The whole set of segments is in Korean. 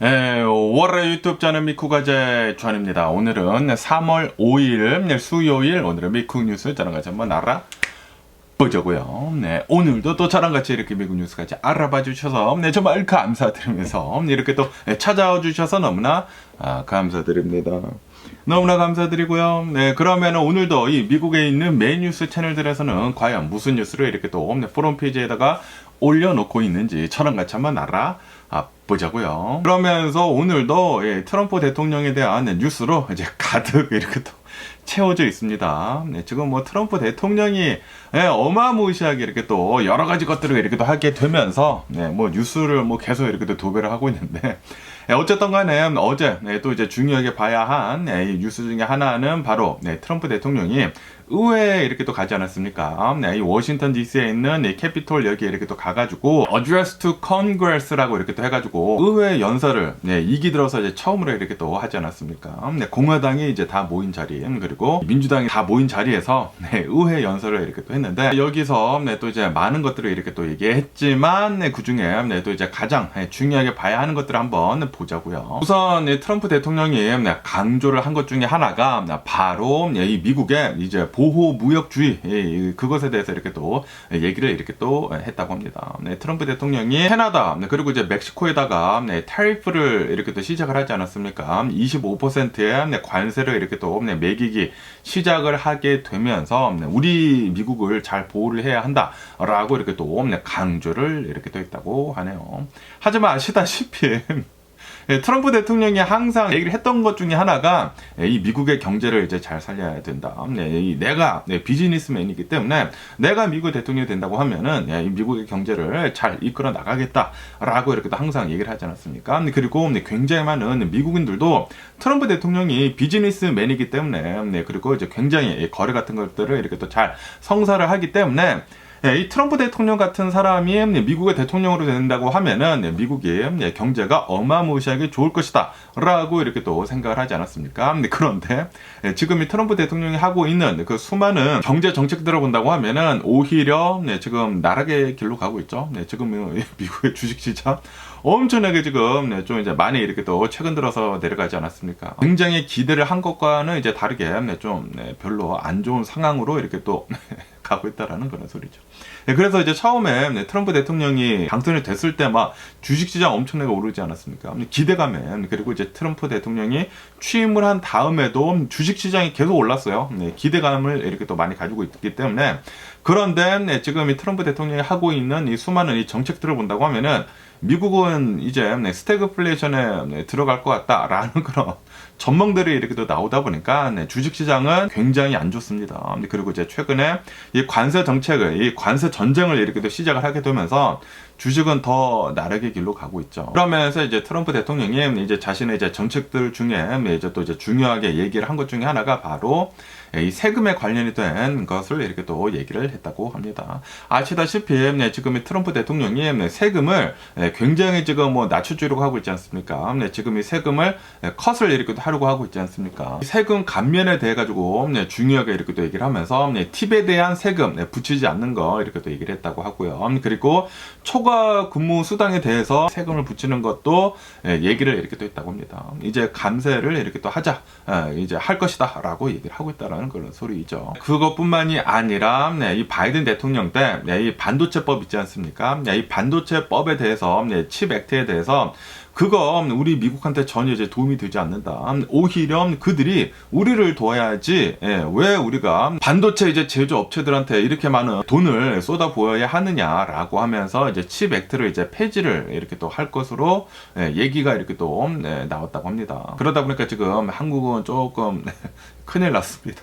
월요일 유튜브 저는 미쿠가제 주한입니다. 오늘은 3월 5일 수요일 오늘은 미쿠 뉴스 저랑 같이 한번 알아보자고요. 네, 오늘도 또 저랑 같이 이렇게 미국 뉴스 같이 알아봐 주셔서 정말 감사드리면서 이렇게 또 찾아와 주셔서 너무나 감사드립니다. 너무나 감사드리고요. 네, 그러면 오늘도 이 미국에 있는 메인 뉴스 채널들에서는 과연 무슨 뉴스를 이렇게 또 포럼 페이지에다가 올려놓고 있는지 저랑 같이 한번 보자고요. 그러면서 오늘도 트럼프 대통령에 대한 뉴스로 이제 가득 이렇게 또 채워져 있습니다. 네, 지금 트럼프 대통령이 어마무시하게 이렇게 또 여러 가지 것들을 이렇게 또 하게 되면서 뉴스를 계속 이렇게 또 도배를 하고 있는데 어쨌든 간에 어제 또 이제 중요하게 봐야 한 이 뉴스 중에 하나는 바로 트럼프 대통령이 의회에 이렇게 또 가지 않았습니까? 이 워싱턴 DC에 있는 이 캐피톨 여기에 이렇게 또 가가지고 Address to Congress라고 이렇게 또 해가지고 의회 연설을 2기 들어서 이제 처음으로 이렇게 또 하지 않았습니까? 공화당이 이제 다 모인 자리 그리고 민주당이 다 모인 자리에서 의회 연설을 이렇게 또 했는데 여기서 또 이제 많은 것들을 이렇게 또 얘기했지만 그 중에 또 이제 가장 중요하게 봐야 하는 것들을 한번 보자고요. 우선 트럼프 대통령이 강조를 한 것 중에 하나가 바로 이 미국의 이제 보호 무역주의 그것에 대해서 이렇게 또 얘기를 이렇게 또 했다고 합니다. 트럼프 대통령이 캐나다 그리고 이제 멕시코에다가 타리프를 이렇게 또 시작을 하지 않았습니까? 25%의 관세를 이렇게 또 매기기 시작을 하게 되면서 우리 미국을 잘 보호를 해야 한다라고 이렇게 또 강조를 이렇게 또 했다고 하네요. 하지만 아시다시피 트럼프 대통령이 항상 얘기를 했던 것 중에 하나가 이 미국의 경제를 이제 잘 살려야 된다. 내가 비즈니스맨이기 때문에 내가 미국 대통령이 된다고 하면은 이 미국의 경제를 잘 이끌어 나가겠다라고 이렇게 또 항상 얘기를 하지 않았습니까? 그리고 굉장히 많은 미국인들도 트럼프 대통령이 비즈니스맨이기 때문에 그리고 이제 굉장히 거래 같은 것들을 이렇게 또 잘 성사를 하기 때문에 이 트럼프 대통령 같은 사람이 미국의 대통령으로 된다고 하면은 미국의 경제가 어마무시하게 좋을 것이다 라고 이렇게 또 생각을 하지 않았습니까? 그런데 지금 이 트럼프 대통령이 하고 있는 그 수많은 경제 정책들을 본다고 하면은 오히려 지금 나락의 길로 가고 있죠. 지금 미국의 주식시장 엄청나게 지금 좀 이제 많이 이렇게 또 최근 들어서 내려가지 않았습니까? 굉장히 기대를 한 것과는 이제 다르게 좀 별로 안 좋은 상황으로 이렇게 또 가고 있다라는 그런 소리죠. 그래서 이제 처음에 트럼프 대통령이 당선이 됐을 때 막 주식시장 엄청나게 오르지 않았습니까? 기대감에 그리고 이제 트럼프 대통령이 취임을 한 다음에도 주식시장이 계속 올랐어요. 기대감을 이렇게 또 많이 가지고 있기 때문에 그런데 지금 이 트럼프 대통령이 하고 있는 이 수많은 이 정책들을 본다고 하면은 미국은 이제 스태그플레이션에 들어갈 것 같다라는 그런 전망들이 이렇게 또 나오다 보니까 주식시장은 굉장히 안 좋습니다. 그리고 이제 최근에 이 관세 정책을, 이 관세 전쟁을 이렇게 또 시작을 하게 되면서 주식은 더 나락의 길로 가고 있죠. 그러면서 이제 트럼프 대통령이 이제 자신의 이제 정책들 중에 이제 또 이제 중요하게 얘기를 한 것 중에 하나가 바로 이 세금에 관련이 된 것을 이렇게 또 얘기를 했다고 합니다. 아시다시피 지금 이 트럼프 대통령이 세금을 굉장히 지금 낮춰주려고 하고 있지 않습니까? 지금 이 세금을 컷을 이렇게 또 하려고 하고 있지 않습니까? 세금 감면에 대해 가지고 중요하게 이렇게 또 얘기를 하면서 팁에 대한 세금 붙이지 않는 거 이렇게 또 얘기를 했다고 하고요. 그리고 초과 근무 수당에 대해서 세금을 붙이는 것도 얘기를 이렇게 또 했다고 합니다. 이제 감세를 이렇게 또 하자, 이제 할 것이다 라고 얘기를 하고 있다라는 그런 소리이죠. 그것뿐만이 아니라 이 바이든 대통령 때 이 반도체법 있지 않습니까? 이 반도체법에 대해서 칩 액트에 대해서 그거 우리 미국한테 전혀 이제 도움이 되지 않는다. 오히려 그들이 우리를 도와야지 왜 우리가 반도체 이제 제조 업체들한테 이렇게 많은 돈을 쏟아 부어야 하느냐라고 하면서 이제 칩 액트를 이제 폐지를 이렇게 또 할 것으로 얘기가 이렇게 또 나왔다고 합니다. 그러다 보니까 지금 한국은 조금 큰일 났습니다.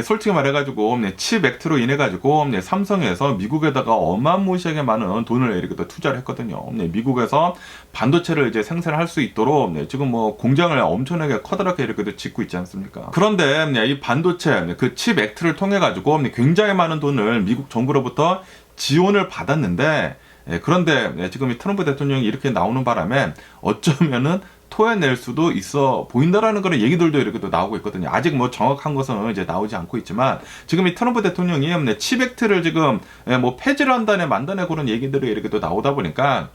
솔직히 말해가지고 칩 액트로 인해가지고 삼성에서 미국에다가 어마무시하게 많은 돈을 이렇게 또 투자를 했거든요. 미국에서 반도체를 이제 생산할 수 있도록 지금 공장을 엄청나게 커다랗게 이렇게 또 짓고 있지 않습니까? 그런데 이 반도체 그 칩 액트를 통해가지고 굉장히 많은 돈을 미국 정부로부터 지원을 받았는데 그런데 지금 이 트럼프 대통령이 이렇게 나오는 바람에 어쩌면은 토해낼 수도 있어 보인다라는 그런 얘기들도 이렇게 또 나오고 있거든요. 아직 정확한 것은 이제 나오지 않고 있지만 지금 이 트럼프 대통령이 칩 액트를 지금 폐지를 한다네 만다네 그런 얘기들이 이렇게 또 나오다 보니까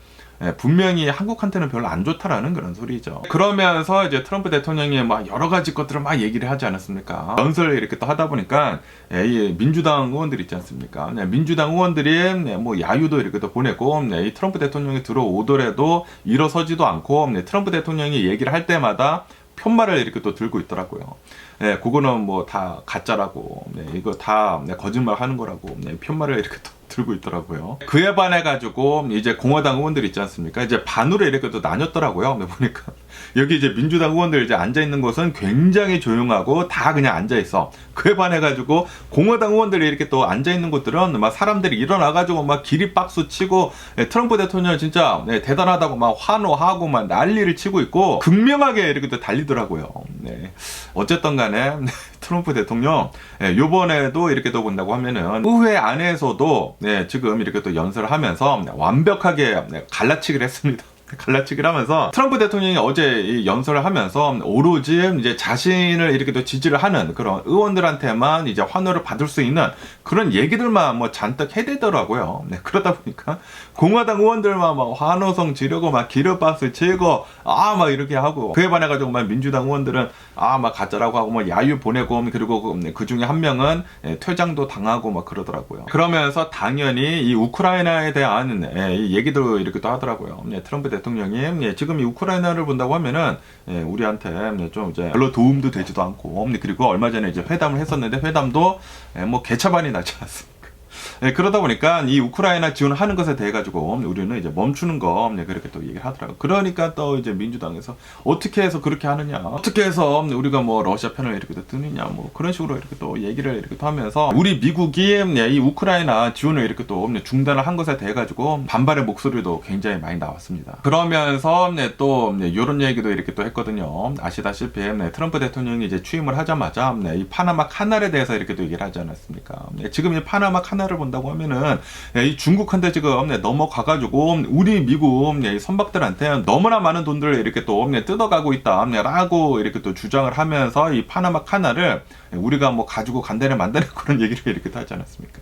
분명히 한국한테는 별로 안 좋다라는 그런 소리죠. 그러면서 이제 트럼프 대통령이 막 여러 가지 것들을 막 얘기를 하지 않았습니까? 연설을 이렇게 또 하다 보니까 이 민주당 의원들 있지 않습니까? 민주당 의원들이 뭐 야유도 이렇게 또 보내고 이 트럼프 대통령이 들어오더라도 일어서지도 않고 트럼프 대통령이 얘기를 할 때마다 편말을 이렇게 또 들고 있더라고요. 그거는 뭐 다 가짜라고, 이거 다 거짓말 하는 거라고, 편말을 이렇게 또 들고 있더라고요. 그에 반해가지고 이제 공화당 의원들 있지 않습니까? 이제 반으로 이렇게 또 나뉘었더라고요. 보니까 여기 이제 민주당 의원들 이제 앉아 있는 곳은 굉장히 조용하고 다 그냥 앉아 있어. 그에 반해가지고 공화당 의원들이 이렇게 또 앉아 있는 곳들은 막 사람들이 일어나가지고 막 기립박수 치고 트럼프 대통령 진짜 대단하다고 막 환호하고 막 난리를 치고 있고 극명하게 이렇게 또 달리더라고요. 어쨌든 간에 트럼프 대통령 요번에도 이렇게 또 본다고 하면은 의회 안에서도 지금 이렇게 또 연설을 하면서 완벽하게 갈라치기를 했습니다. 갈라치기를 하면서 트럼프 대통령이 어제 이 연설을 하면서 오로지 이제 자신을 이렇게 또 지지를 하는 그런 의원들한테만 이제 환호를 받을 수 있는 그런 얘기들만 뭐 잔뜩 해대더라고요. 그러다 보니까 공화당 의원들만 막 환호성 지르고 막 기립박수 치고 막 이렇게 하고 그에 반해가지고 막 민주당 의원들은 막 가짜라고 하고 뭐 야유 보내고 그리고 그 중에 한 명은 퇴장도 당하고 막 그러더라고요. 그러면서 당연히 이 우크라이나에 대한 이 얘기도 이렇게 또 하더라고요. 트럼프 대통령이 지금 이 우크라이나를 본다고 하면은 우리한테 좀 이제 별로 도움도 되지도 않고 그리고 얼마 전에 이제 회담을 했었는데 회담도 뭐 개차반이 나지 않았습니까? 그러다 보니까 이 우크라이나 지원을 하는 것에 대해 가지고 우리는 이제 멈추는 거 그렇게 또 얘기를 하더라고요. 그러니까 또 이제 민주당에서 어떻게 해서 그렇게 하느냐, 어떻게 해서 우리가 뭐 러시아 편을 이렇게 또 뜨느냐, 뭐 그런 식으로 이렇게 또 얘기를 이렇게 또 하면서 우리 미국이 이 우크라이나 지원을 이렇게 또 중단을 한 것에 대해 가지고 반발의 목소리도 굉장히 많이 나왔습니다. 그러면서 또 이런 얘기도 이렇게 또 했거든요. 아시다시피 트럼프 대통령이 이제 취임을 하자마자 이 파나마 카날에 대해서 이렇게 또 얘기를 하지 않았습니까? 지금 이 파나마 카날을 본다고 하면은 이 중국한테 지금 넘어가가지고 우리 미국 선박들한테 너무나 많은 돈들을 이렇게 또 뜯어가고 있다라고 이렇게 또 주장을 하면서 이 파나마 카날을 우리가 뭐 가지고 간다네 만다네 그런 얘기를 이렇게 또 하지 않았습니까?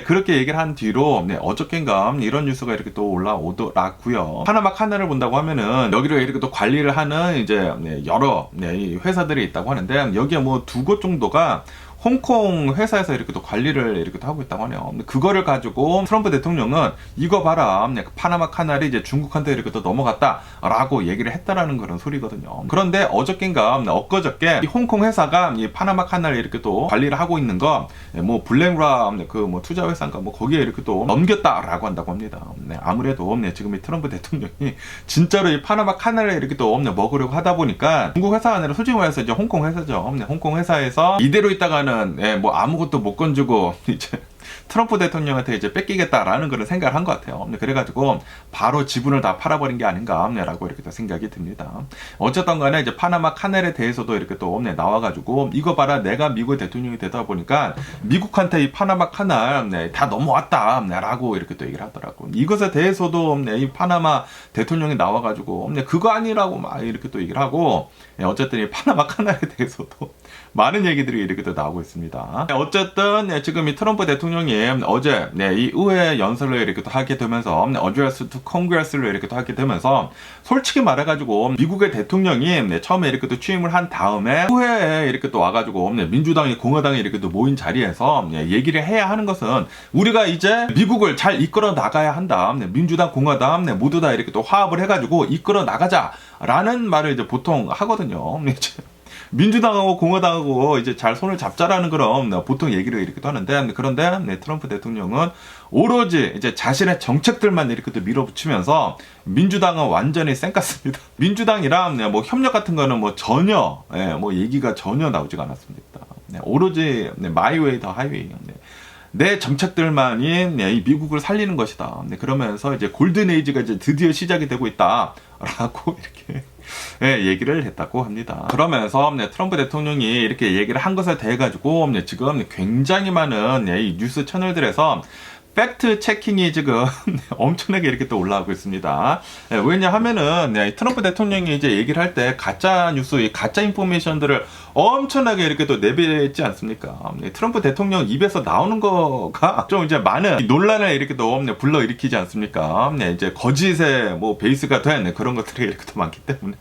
그렇게 얘기를 한 뒤로 어저께인가 이런 뉴스가 이렇게 또 올라오더라고요. 파나마 카날을 본다고 하면은 여기를 이렇게 또 관리를 하는 이제 여러 회사들이 있다고 하는데 여기에 뭐 2곳 정도가 홍콩 회사에서 이렇게 또 관리를 이렇게 또 하고 있다고 하네요. 그거를 가지고 트럼프 대통령은 이거 봐라, 파나마 카날이 이제 중국한테 이렇게 또 넘어갔다라고 얘기를 했다라는 그런 소리거든요. 그런데 어저께인가 엊그저께 이 홍콩 회사가 이 파나마 카날을 이렇게 또 관리를 하고 있는 거 뭐 블랙락 그 뭐 투자 회사인가 뭐 거기에 이렇게 또 넘겼다라고 한다고 합니다. 아무래도 지금 이 트럼프 대통령이 진짜로 이 파나마 카날을 이렇게 또 먹으려고 하다 보니까 중국 회사가 아니라 솔직히 말해서 이제 홍콩 회사죠. 홍콩 회사에서 이대로 있다가는 뭐 아무것도 못 건지고 이제 트럼프 대통령한테 이제 뺏기겠다라는 그런 생각을 한 것 같아요. 그래가지고 바로 지분을 다 팔아버린 게 아닌가라고 이렇게 또 생각이 듭니다. 어쨌든 간에 이제 파나마 카넬에 대해서도 이렇게 또 나와가지고 이거 봐라, 내가 미국의 대통령이 되다 보니까 미국한테 이 파나마 카날 다 넘어왔다라고 이렇게 또 얘기를 하더라고. 이것에 대해서도 이 파나마 대통령이 나와가지고 그거 아니라고 막 이렇게 또 얘기를 하고 어쨌든 이 파나마 카날에 대해서도 많은 얘기들이 이렇게 또 나오고 있습니다. 어쨌든 지금 이 트럼프 대통령이 어제 이 의회 연설을 이렇게 또 하게 되면서 Address to Congress를 이렇게 또 하게 되면서 솔직히 말해가지고 미국의 대통령이 처음에 이렇게 또 취임을 한 다음에 의회에 이렇게 또 와가지고 민주당이 공화당이 이렇게 또 모인 자리에서 얘기를 해야 하는 것은 우리가 이제 미국을 잘 이끌어 나가야 한다. 민주당, 공화당 모두 다 이렇게 또 화합을 해가지고 이끌어 나가자라는 말을 이제 보통 하거든요. 민주당하고 공화당하고 이제 잘 손을 잡자라는 그런 보통 얘기를 이렇게 하는데 그런데 트럼프 대통령은 오로지 이제 자신의 정책들만 이렇게 또 밀어붙이면서 민주당은 완전히 쌩깠습니다. 민주당이랑 뭐 협력 같은 거는 뭐 전혀 뭐 얘기가 전혀 나오지가 않았습니다. 오로지 마이 웨이 더 하이웨이. 내 정책들만이 이 미국을 살리는 것이다. 그러면서 이제 골든 에이지가 이제 드디어 시작이 되고 있다라고 이렇게 얘기를 했다고 합니다. 그러면서 트럼프 대통령이 이렇게 얘기를 한 것에 대해 가지고 지금 굉장히 많은 이 뉴스 채널들에서 팩트 체킹이 지금 엄청나게 이렇게 또 올라오고 있습니다. 왜냐하면은 트럼프 대통령이 이제 얘기를 할 때 가짜 뉴스, 가짜 인포메이션들을 엄청나게 이렇게 또 내뱉지 않습니까? 트럼프 대통령 입에서 나오는 거가 좀 이제 많은 논란을 이렇게 또 불러일으키지 않습니까? 이제 거짓의 뭐 베이스가 된 그런 것들이 이렇게 또 많기 때문에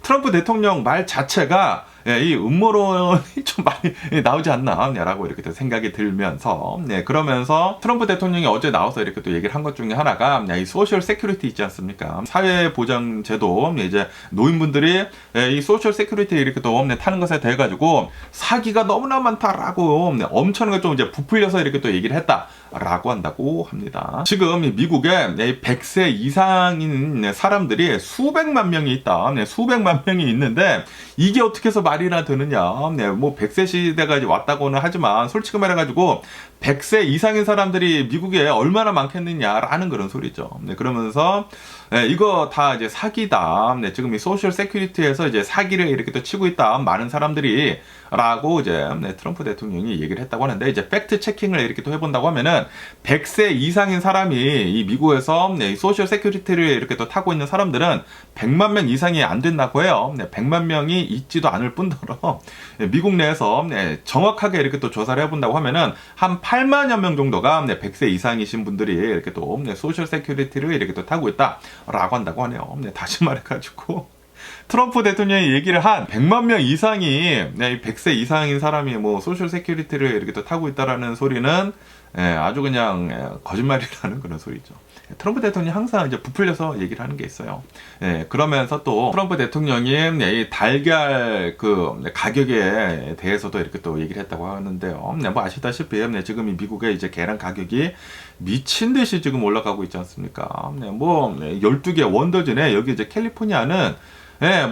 트럼프 대통령 말 자체가 이 음모론이 좀 많이 나오지 않나라고 이렇게 또 생각이 들면서 그러면서 트럼프 대통령이 어제 나와서 이렇게 또 얘기를 한 것 중에 하나가 이 소셜 세큐리티 있지 않습니까? 사회보장제도 이제 노인분들이 이 소셜 세큐리티 이렇게 또 타는 것에 대해 가지고 사기가 너무나 많다라고 엄청나게 좀 이제 부풀려서 이렇게 또 얘기를 했다라고 한다고 합니다. 지금 미국에 100세 이상인 사람들이 수백만 명이 있다. 수백만 명이 있는데 이게 어떻게 해서 말이나 되느냐. 뭐 100세 시대가 이제 왔다고는 하지만 솔직히 말해가지고 100세 이상인 사람들이 미국에 얼마나 많겠느냐라는 그런 소리죠. 그러면서 이거 다 이제 사기다. 지금 이 소셜 세큐리티에서 이제 사기를 이렇게 또 치고 있다. 많은 사람들이 라고 이제 트럼프 대통령이 얘기를 했다고 하는데 이제 팩트 체킹을 이렇게 또 해본다고 하면은 100세 이상인 사람이 이 미국에서 이 소셜 세큐리티를 이렇게 또 타고 있는 사람들은 100만 명 이상이 안 된다고 해요. 100만 명이 있지도 않을 뿐더러 미국 내에서 정확하게 이렇게 또 조사를 해본다고 하면은 한 8만여 명 정도가 100세 이상이신 분들이 이렇게 또 소셜 세큐리티를 이렇게 또 타고 있다라고 한다고 하네요. 다시 말해가지고 트럼프 대통령이 얘기를 한 100만 명 이상이 100세 이상인 사람이 뭐 소셜 세큐리티를 이렇게 또 타고 있다라는 소리는 아주 그냥 거짓말이라는 그런 소리죠. 트럼프 대통령이 항상 이제 부풀려서 얘기를 하는 게 있어요. 그러면서 또 트럼프 대통령이 이 달걀 그 가격에 대해서도 이렇게 또 얘기를 했다고 하는데요. 뭐 아시다시피 지금 이 미국의 이제 계란 가격이 미친 듯이 지금 올라가고 있지 않습니까? 뭐 12개 원더즌에 여기 이제 캘리포니아는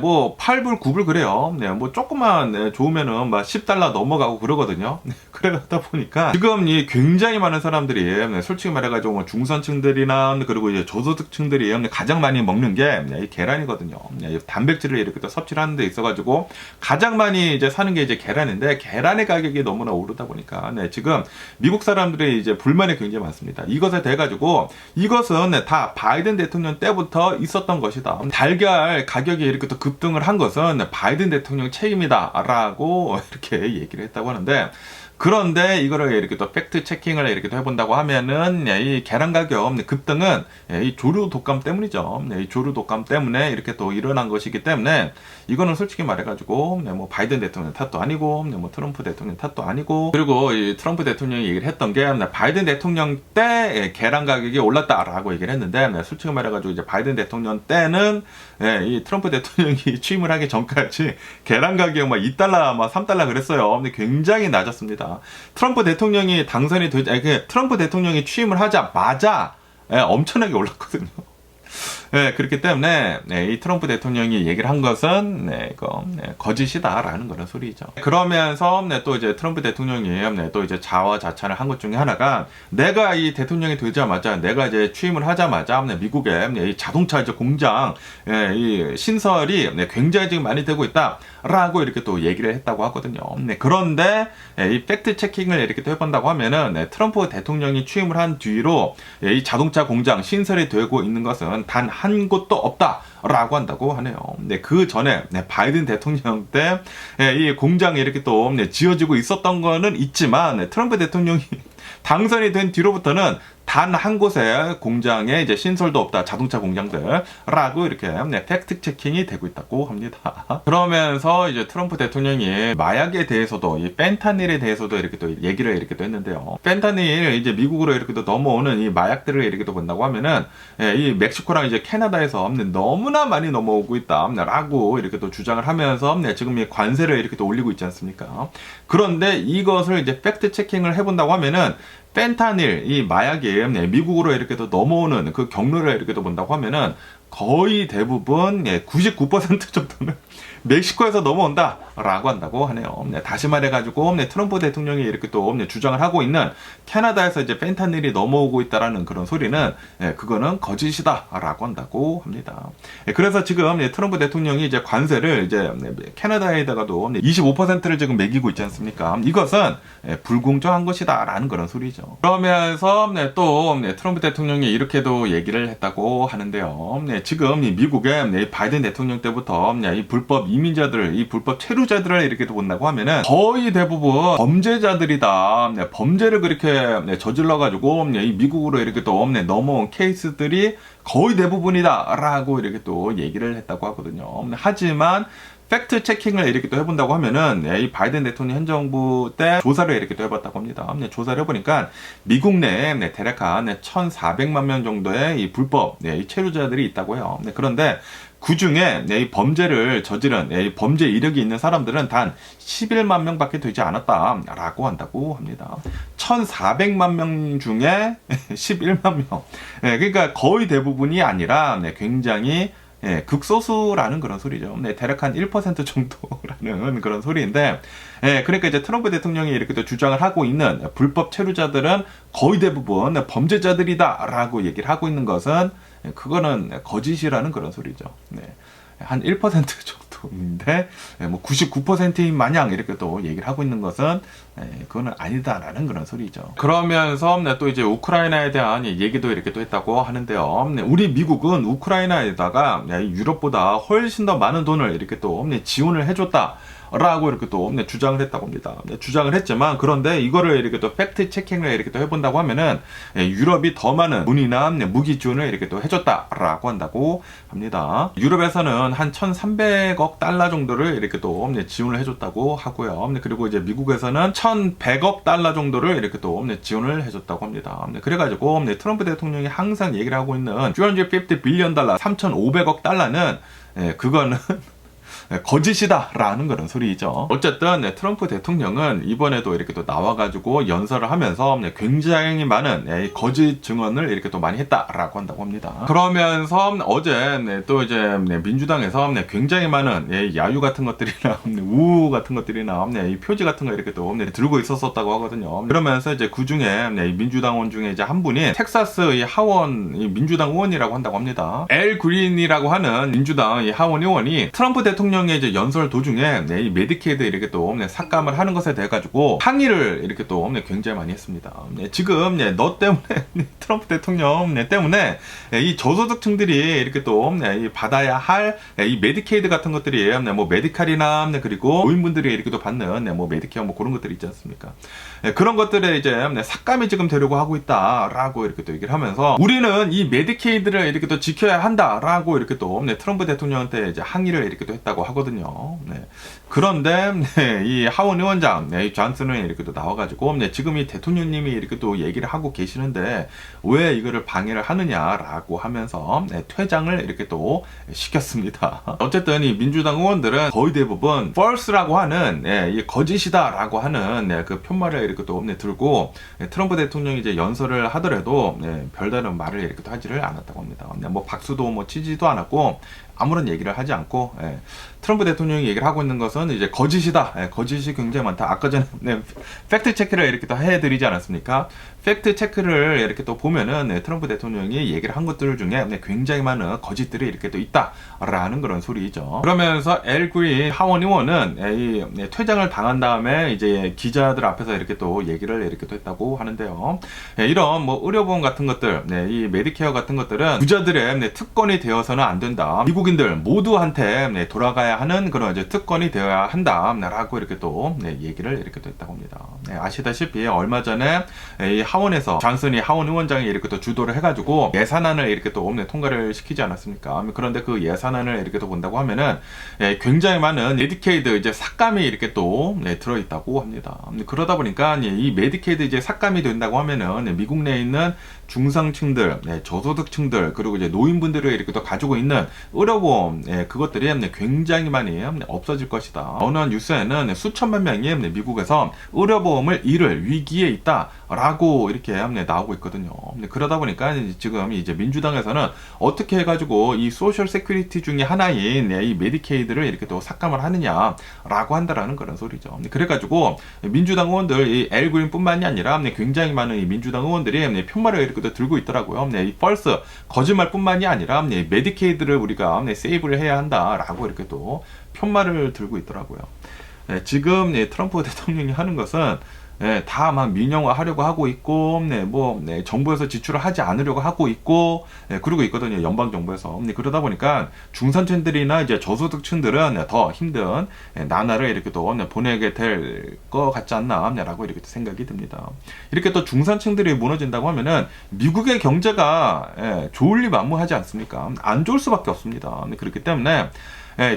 뭐 8불, 9불 그래요. 뭐 조금만 좋으면은 막 10달러 넘어가고 그러거든요. 그러다 보니까 지금 이 굉장히 많은 사람들이 솔직히 말해가지고 뭐 중산층들이나 그리고 이제 저소득층들이 가장 많이 먹는 게 이 계란이거든요. 단백질을 이렇게 또 섭취를 하는 데 있어가지고 가장 많이 이제 사는 게 이제 계란인데 계란의 가격이 너무나 오르다 보니까 지금 미국 사람들이 이제 불만이 굉장히 많습니다. 이것에 대해 가지고 이것은 다 바이든 대통령 때부터 있었던 것이다. 달걀 가격이 이렇게 또 급등을 한 것은 바이든 대통령 책임이다라고 이렇게 얘기를 했다고 하는데 그런데 이거를 이렇게 또 팩트 체킹을 이렇게 또 해본다고 하면은 이 계란 가격 급등은 이 조류 독감 때문이죠. 이 조류 독감 때문에 이렇게 또 일어난 것이기 때문에 이거는 솔직히 말해가지고 뭐 바이든 대통령 탓도 아니고 뭐 트럼프 대통령 탓도 아니고 그리고 이 트럼프 대통령이 얘기를 했던 게 바이든 대통령 때 계란 가격이 올랐다라고 얘기를 했는데 솔직히 말해가지고 이제 바이든 대통령 때는 이 트럼프 대통령이 취임을 하기 전까지 계란 가격 막 2달러 막 3달러 그랬어요. 근데 굉장히 낮았습니다. 트럼프 대통령이 당선이 트럼프 대통령이 취임을 하자마자 엄청나게 올랐거든요. 그렇기 때문에 이 트럼프 대통령이 얘기를 한 것은 이거 거짓이다라는 그런 소리죠. 그러면서 또 이제 트럼프 대통령이 또 이제 자화자찬을 한 것 중에 하나가 내가 이 대통령이 되자마자 내가 이제 취임을 하자마자 미국의 이 자동차 이제 공장 이 신설이 굉장히 지금 많이 되고 있다라고 이렇게 또 얘기를 했다고 하거든요. 그런데 이 팩트 체킹을 이렇게 또 해본다고 하면은 트럼프 대통령이 취임을 한 뒤로 이 자동차 공장 신설이 되고 있는 것은 단 한 곳도 없다라고 한다고 하네요. 그 전에 바이든 대통령 때 이 공장이 이렇게 또 지어지고 있었던 거는 있지만 트럼프 대통령이 당선이 된 뒤로부터는 단 한 곳에 공장에 이제 신설도 없다. 자동차 공장들라고 이렇게 팩트 체킹이 되고 있다고 합니다. 그러면서 이제 트럼프 대통령이 마약에 대해서도 이 펜타닐에 대해서도 이렇게 또 얘기를 이렇게 또 했는데요. 펜타닐 이제 미국으로 이렇게 또 넘어오는 이 마약들을 이렇게 또 본다고 하면은 이 멕시코랑 이제 캐나다에서 너무나 많이 넘어오고 있다라고 이렇게 또 주장을 하면서 지금 이 관세를 이렇게 또 올리고 있지 않습니까? 그런데 이것을 이제 팩트 체킹을 해본다고 하면은 펜타닐, 이 마약이 미국으로 이렇게 또 넘어오는 그 경로를 이렇게 또 본다고 하면은 거의 대부분 99% 정도는 멕시코에서 넘어온다 라고 한다고 하네요. 다시 말해가지고 트럼프 대통령이 이렇게 또 주장을 하고 있는 캐나다에서 이제 펜타닐이 넘어오고 있다라는 그런 소리는 그거는 거짓이다 라고 한다고 합니다. 그래서 지금 트럼프 대통령이 이제 관세를 이제 캐나다에다가도 25%를 지금 매기고 있지 않습니까? 이것은 불공정한 것이다 라는 그런 소리죠. 그러면서 또 트럼프 대통령이 이렇게도 얘기를 했다고 하는데요. 지금 미국의 바이든 대통령 때부터 이 불법 이민자들, 이 불법 체류자들을 이렇게 본다고 하면은 거의 대부분 범죄자들이다. 범죄를 그렇게 저질러가지고 이 미국으로 이렇게 또 넘어온 케이스들이 거의 대부분이다 라고 이렇게 또 얘기를 했다고 하거든요. 하지만 팩트 체킹을 이렇게 또 해본다고 하면은 이 바이든 대통령 현 정부 때 조사를 이렇게 또 해봤다고 합니다. 조사를 해보니까 미국 내에 대략 한 1,400만 명 정도의 이 불법 이 체류자들이 있다고 해요. 그런데 그 중에 이 범죄를 저지른 이 범죄 이력이 있는 사람들은 단 11만 명밖에 되지 않았다라고 한다고 합니다. 1,400만 명 중에 11만 명. 그러니까 거의 대부분이 아니라 굉장히 극소수라는 그런 소리죠. 대략 한 1% 정도라는 그런 소리인데, 그러니까 이제 트럼프 대통령이 이렇게 또 주장을 하고 있는 불법 체류자들은 거의 대부분 범죄자들이다라고 얘기를 하고 있는 것은 그거는 거짓이라는 그런 소리죠. 한 1% 정도인데, 뭐 99%인 마냥 이렇게 또 얘기를 하고 있는 것은 그거는 아니다라는 그런 소리죠. 그러면서 또 이제 우크라이나에 대한 얘기도 이렇게 또 했다고 하는데요. 우리 미국은 우크라이나에다가 유럽보다 훨씬 더 많은 돈을 이렇게 또 지원을 해줬다. 라고 이렇게 또 주장을 했다고 합니다. 주장을 했지만, 그런데 이거를 이렇게 또 팩트 체킹을 이렇게 또 해본다고 하면은 유럽이 더 많은 문이나 무기 지원을 이렇게 또 해줬다라고 한다고 합니다. 유럽에서는 한 1,300억 달러 정도를 이렇게 또 지원을 해줬다고 하고요. 그리고 이제 미국에서는 1,100억 달러 정도를 이렇게 또 지원을 해줬다고 합니다. 그래가지고 트럼프 대통령이 항상 얘기를 하고 있는 350 빌리언 달러, 3,500억 달러는 그거는 거짓이다 라는 그런 소리죠. 어쨌든 트럼프 대통령은 이번에도 이렇게 또 나와가지고 연설을 하면서 굉장히 많은 거짓 증언을 이렇게 또 많이 했다라고 한다고 합니다. 그러면서 어제 또 이제 민주당에서 굉장히 많은 야유 같은 것들이나 우우 같은 것들이나 이 표지 같은 거 이렇게 또 들고 있었다고 하거든요. 그러면서 이제 그 중에 민주당원 중에 이제 한 분이 텍사스 이 하원 민주당 의원이라고 한다고 합니다. 엘 그린이라고 하는 민주당 이 하원 의원이 트럼프 대통령의 이제 연설 도중에 이 메디케이드 이렇게 또 삭감을 하는 것에 대해 가지고 항의를 이렇게 또 굉장히 많이 했습니다. 지금 너 때문에 트럼프 대통령 때문에 이 저소득층들이 이렇게 또 받아야 할 이 메디케이드 같은 것들이 뭐 메디칼이나 그리고 노인분들이 이렇게 또 받는 뭐 메디케어 뭐 그런 것들이 있지 않습니까? 그런 것들에 이제 삭감이 지금 되려고 하고 있다라고 이렇게 또 얘기를 하면서, 우리는 이 메디케이드를 이렇게 또 지켜야 한다라고 이렇게 또 트럼프 대통령한테 이제 항의를 이렇게 또 했다고 하거든요. 그런데 이 하원 의원장 이 존슨은 이렇게 또 나와가지고 지금 이 대통령님이 이렇게 또 얘기를 하고 계시는데 왜 이거를 방해를 하느냐라고 하면서 퇴장을 이렇게 또 시켰습니다. 어쨌든 이 민주당 의원들은 거의 대부분 false라고 하는 이 거짓이다라고 하는 그 편말을 이렇게 또 들고 트럼프 대통령이 이제 연설을 하더라도 별다른 말을 이렇게 또 하지를 않았다고 합니다. 뭐 박수도 뭐 치지도 않았고 아무런 얘기를 하지 않고 트럼프 대통령이 얘기를 하고 있는 것은 이제 거짓이다. 거짓이 굉장히 많다. 아까 전에 팩트 체크를 이렇게 또 해드리지 않았습니까? 팩트 체크를 이렇게 또 보면은 트럼프 대통령이 얘기를 한 것들 중에 굉장히 많은 거짓들이 이렇게 또 있다라는 그런 소리죠. 그러면서 엘 그린 하원 의원은 이 퇴장을 당한 다음에 이제 기자들 앞에서 이렇게 또 얘기를 이렇게 또 했다고 하는데요. 이런 뭐 의료보험 같은 것들, 이 메디케어 같은 것들은 부자들의 특권이 되어서는 안 된다. 미국인들 모두한테 돌아가야 하는 그런 이제 특권이 되어야 한다라고 이렇게 또 얘기를 이렇게 또 했다고 합니다. 아시다시피 얼마 전에 이 하원에서 존슨이 하원 의원장이 이렇게 또 주도를 해가지고 예산안을 이렇게 또 통과를 시키지 않았습니까? 그런데 그 예산안을 이렇게 또 본다고 하면은 굉장히 많은 메디케이드 이제 삭감이 이렇게 또 들어있다고 합니다. 그러다 보니까 이 메디케이드 이제 삭감이 된다고 하면은 미국 내에 있는 중상층들, 저소득층들, 그리고 이제 노인분들을 이렇게 또 가지고 있는 의료 의료보험 그것들이 굉장히 많이 없어질 것이다. 어느 뉴스에는 수천만 명이 미국에서 의료보험을 잃을 위기에 있다라고 이렇게 나오고 있거든요. 그러다 보니까 지금 이제 민주당에서는 어떻게 해가지고 이 소셜 세큐리티 중에 하나인 이 메디케이드를 이렇게 또 삭감을 하느냐라고 한다라는 그런 소리죠. 그래가지고 민주당 의원들 이 엘 그린뿐만이 아니라 굉장히 많은 이 민주당 의원들이 편말을 이렇게 또 들고 있더라고요. 이 펄스 거짓말뿐만이 아니라 메디케이드를 우리가 세이브를 해야 한다라고 이렇게 또 편말을 들고 있더라고요. 지금 트럼프 대통령이 하는 것은 다 막 민영화하려고 하고 있고, 정부에서 지출을 하지 않으려고 하고 있고, 그러고 있거든요. 연방 정부에서. 그러다 보니까 중산층들이나 이제 저소득층들은 더 힘든 나날을 이렇게 또 보내게 될 것 같지 않나라고 이렇게 생각이 듭니다. 이렇게 또 중산층들이 무너진다고 하면은 미국의 경제가 좋을 리 만무하지 않습니까? 안 좋을 수밖에 없습니다. 그렇기 때문에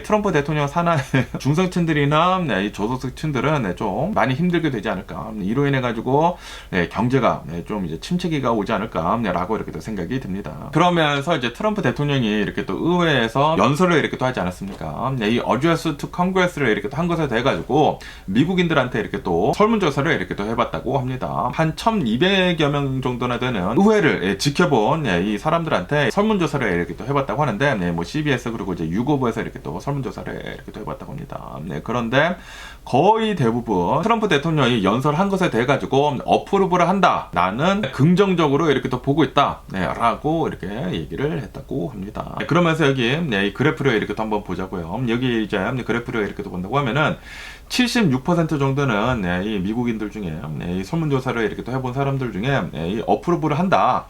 트럼프 대통령 산하의 중산층들이나 저소득층들은 좀 많이 힘들게 되지 않을까. 이로 인해 가지고 경제가 좀 이제 침체기가 오지 않을까라고 이렇게 또 생각이 듭니다. 그러면서 이제 트럼프 대통령이 이렇게 또 의회에서 연설을 이렇게 또 하지 않았습니까? 이 Address to Congress를 이렇게 또 한 것에 대해 가지고 미국인들한테 이렇게 또 설문조사를 이렇게 또 해봤다고 합니다. 한 1,200여 명 정도나 되는 의회를 지켜본 이 사람들한테 설문조사를 이렇게 또 해봤다고 하는데, 뭐 CBS 그리고 이제 유고브에서 이렇게 또 설문조사를 이렇게 또 해봤다고 합니다. 그런데 거의 대부분 트럼프 대통령이 연설한 것에 대해 가지고 어프로브를 한다. 나는 긍정적으로 이렇게 또 보고 있다. 라고 이렇게 얘기를 했다고 합니다. 그러면서 여기 이 그래프를 이렇게 또 한번 보자고요. 여기 이제 그래프를 이렇게 또 본다고 하면은 76% 정도는 이 미국인들 중에 이 설문조사를 이렇게 또 해본 사람들 중에 이 어프로브를 한다.